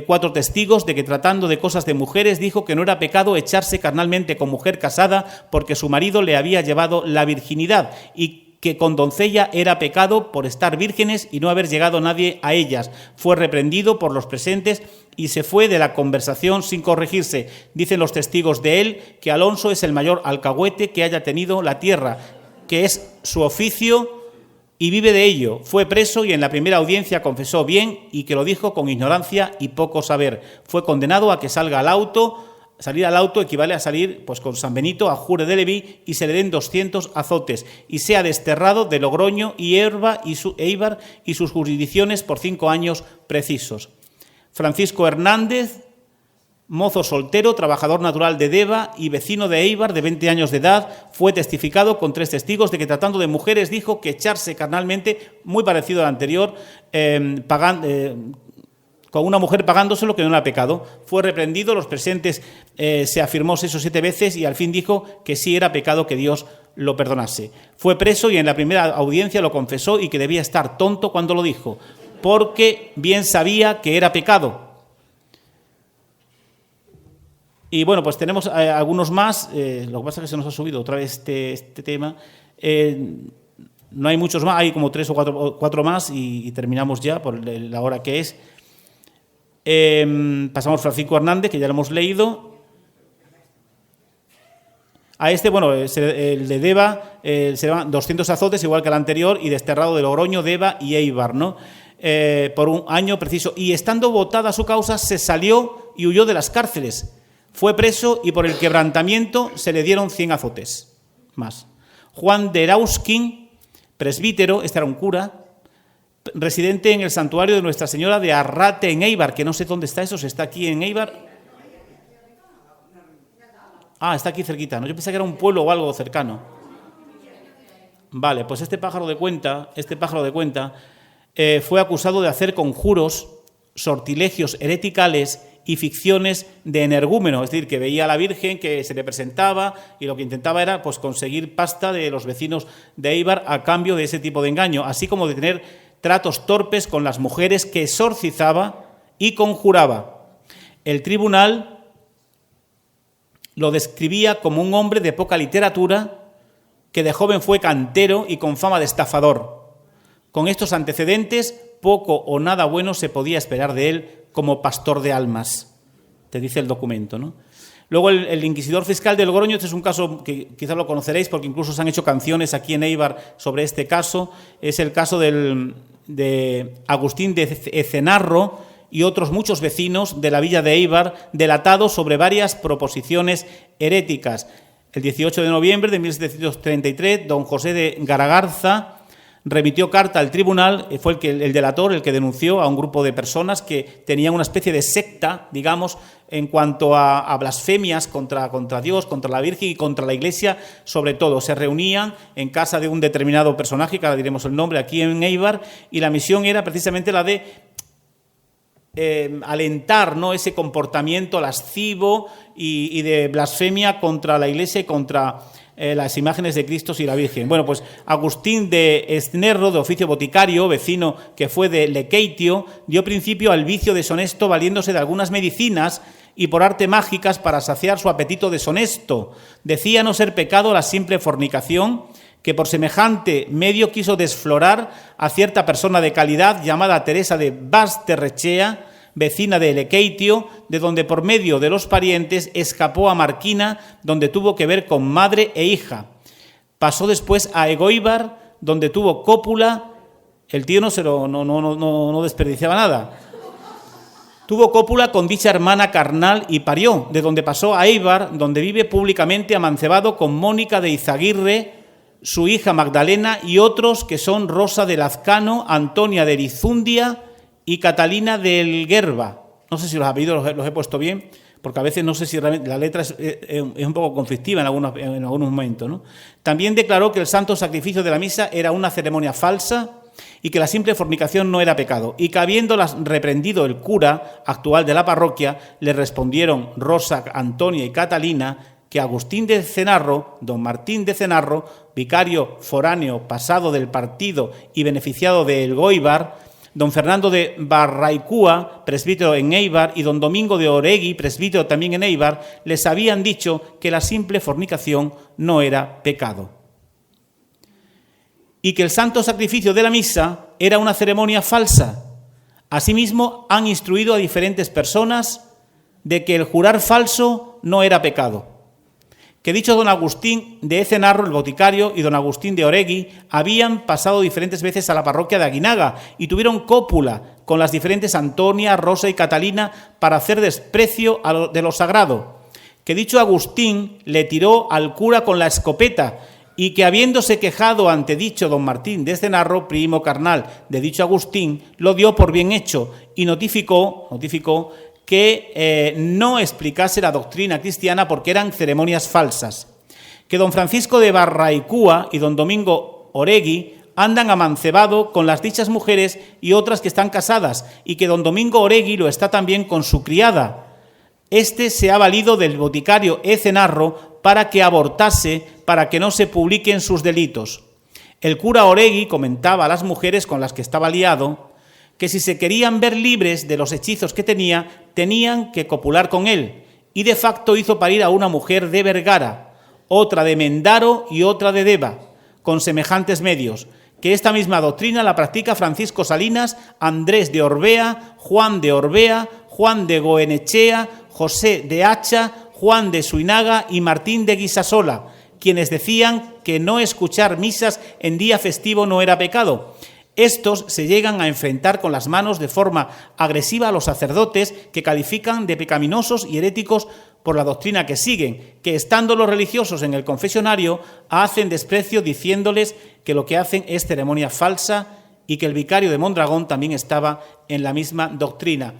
Speaker 1: 4 testigos de que, tratando de cosas de mujeres, dijo que no era pecado echarse carnalmente con mujer casada porque su marido le había llevado la virginidad, y que con doncella era pecado por estar vírgenes y no haber llegado nadie a ellas. Fue reprendido por los presentes y se fue de la conversación sin corregirse. Dicen los testigos de él que Alonso es el mayor alcahuete que haya tenido la tierra, que es su oficio y vive de ello. Fue preso y en la primera audiencia confesó bien, y que lo dijo con ignorancia y poco saber. Fue condenado a que salga al auto. Salir al auto equivale a salir pues con San Benito a jure de Leví, y se le den 200 azotes, y sea desterrado de Logroño y Éibar y sus jurisdicciones por 5 años precisos. Francisco Hernández, mozo soltero, trabajador natural de Deva y vecino de Éibar, de 20 años de edad, fue testificado con 3 testigos de que, tratando de mujeres, dijo que echarse carnalmente, muy parecido al anterior, con una mujer pagándoselo, que no era pecado. Fue reprendido, los presentes se afirmó 6 o 7 veces, y al fin dijo que sí era pecado, que Dios lo perdonase. Fue preso y en la primera audiencia lo confesó, y que debía estar tonto cuando lo dijo, porque bien sabía que era pecado. Y bueno, pues tenemos algunos más, lo que pasa es que se nos ha subido otra vez este tema. No hay muchos más, hay como 3 o 4 más, y terminamos ya por la hora que es. Pasamos Francisco Hernández, que ya lo hemos leído. A este, bueno, el de Deva, se llaman 200 azotes, igual que el anterior, y desterrado de Logroño, Deva y Éibar, ¿no? Por 1 año preciso. Y estando votada su causa, se salió y huyó de las cárceles. Fue preso y por el quebrantamiento se le dieron 100 azotes más. Juan de Erauskin, presbítero, este era un cura, residente en el santuario de Nuestra Señora de Arrate en Éibar, que no sé dónde está eso, ¿se está aquí en Éibar? Ah, está aquí cerquita, ¿no? Yo pensé que era un pueblo o algo cercano. Vale, pues este pájaro de cuenta fue acusado de hacer conjuros, sortilegios hereticales y ficciones de energúmeno, es decir, que veía a la Virgen, que se le presentaba y lo que intentaba era pues conseguir pasta de los vecinos de Éibar a cambio de ese tipo de engaño, así como de tener tratos torpes con las mujeres que exorcizaba y conjuraba. El tribunal lo describía como un hombre de poca literatura, que de joven fue cantero y con fama de estafador. Con estos antecedentes, poco o nada bueno se podía esperar de él como pastor de almas, te dice el documento, ¿no? Luego el inquisidor fiscal de Logroño, este es un caso que quizás lo conoceréis porque incluso se han hecho canciones aquí en Éibar sobre este caso, es el caso de Agustín de Ecenarro y otros muchos vecinos de la villa de Éibar, delatados sobre varias proposiciones heréticas. El 18 de noviembre de 1733, don José de Garagarza remitió carta al tribunal, fue el delator, el que denunció a un grupo de personas que tenían una especie de secta, digamos, en cuanto a blasfemias contra Dios, contra la Virgen y contra la Iglesia, sobre todo. Se reunían en casa de un determinado personaje, que ahora diremos el nombre, aquí en Éibar, y la misión era precisamente la de alentar, ¿no?, ese comportamiento lascivo y de blasfemia contra la Iglesia y contra las imágenes de Cristo y la Virgen. Bueno, pues Agustín de Esnerro, de oficio boticario, vecino que fue de Lequeitio, dio principio al vicio deshonesto valiéndose de algunas medicinas y por arte mágicas para saciar su apetito deshonesto. Decía no ser pecado la simple fornicación, que por semejante medio quiso desflorar a cierta persona de calidad llamada Teresa de Basterrechea, vecina de Lequeitio, de donde por medio de los parientes escapó a Marquina, donde tuvo que ver con madre e hija. Pasó después a Egoíbar, donde tuvo cópula. El tío no desperdiciaba nada. Tuvo cópula con dicha hermana carnal y parió, de donde pasó a Éibar, donde vive públicamente amancebado con Mónica de Izaguirre, su hija Magdalena y otros que son Rosa de Lazcano, Antonia de Erizundia y Catalina del Guerba. No sé si los apellidos los he puesto bien, porque a veces no sé si realmente la letra es un poco conflictiva en algunos momentos, ¿no? También declaró que el santo sacrificio de la misa era una ceremonia falsa y que la simple fornicación no era pecado, y que habiéndolas reprendido el cura actual de la parroquia, le respondieron Rosa, Antonia y Catalina que Agustín de Cenarro, don Martín de Cenarro, vicario foráneo pasado del partido y beneficiado de Elgoíbar, don Fernando de Barraicúa, presbítero en Éibar, y don Domingo de Oregui, presbítero también en Éibar, les habían dicho que la simple fornicación no era pecado y que el santo sacrificio de la misa era una ceremonia falsa. Asimismo, han instruido a diferentes personas de que el jurar falso no era pecado. Que dicho don Agustín de Ecenarro, el boticario, y don Agustín de Oregui habían pasado diferentes veces a la parroquia de Aguinaga y tuvieron cópula con las diferentes Antonia, Rosa y Catalina para hacer desprecio de lo sagrado. Que dicho Agustín le tiró al cura con la escopeta y que habiéndose quejado ante dicho don Martín de Ecenarro, primo carnal de dicho Agustín, lo dio por bien hecho y notificó que no explicase la doctrina cristiana porque eran ceremonias falsas. Que don Francisco de Barraicúa y don Domingo Oregui andan amancebado con las dichas mujeres y otras que están casadas, y que don Domingo Oregui lo está también con su criada. Este se ha valido del boticario Ecenarro para que abortase, para que no se publiquen sus delitos. El cura Oregui comentaba a las mujeres con las que estaba liado que si se querían ver libres de los hechizos que tenían que copular con él, y de facto hizo parir a una mujer de Vergara, otra de Mendaro y otra de Deva, con semejantes medios, que esta misma doctrina la practica Francisco Salinas, Andrés de Orbea, Juan de Orbea, Juan de Goenechea, José de Hacha, Juan de Suinaga y Martín de Guisasola, quienes decían que no escuchar misas en día festivo no era pecado. Estos se llegan a enfrentar con las manos de forma agresiva a los sacerdotes que califican de pecaminosos y heréticos por la doctrina que siguen, que estando los religiosos en el confesionario hacen desprecio diciéndoles que lo que hacen es ceremonia falsa y que el vicario de Mondragón también estaba en la misma doctrina.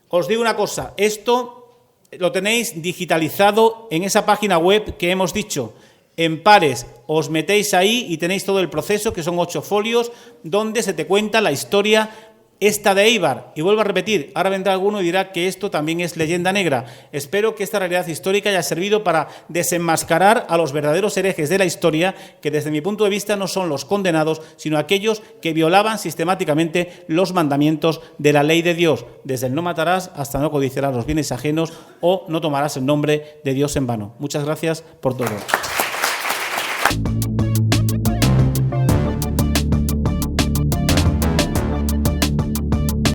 Speaker 1: Os digo una cosa, esto lo tenéis digitalizado en esa página web que hemos dicho. En Pares os metéis ahí y tenéis todo el proceso, que son 8 folios, donde se te cuenta la historia esta de Éibar. Y vuelvo a repetir, ahora vendrá alguno y dirá que esto también es leyenda negra. Espero que esta realidad histórica haya servido para desenmascarar a los verdaderos herejes de la historia, que desde mi punto de vista no son los condenados, sino aquellos que violaban sistemáticamente los mandamientos de la ley de Dios, desde el no matarás hasta no codiciarás los bienes ajenos o no tomarás el nombre de Dios en vano. Muchas gracias por todo.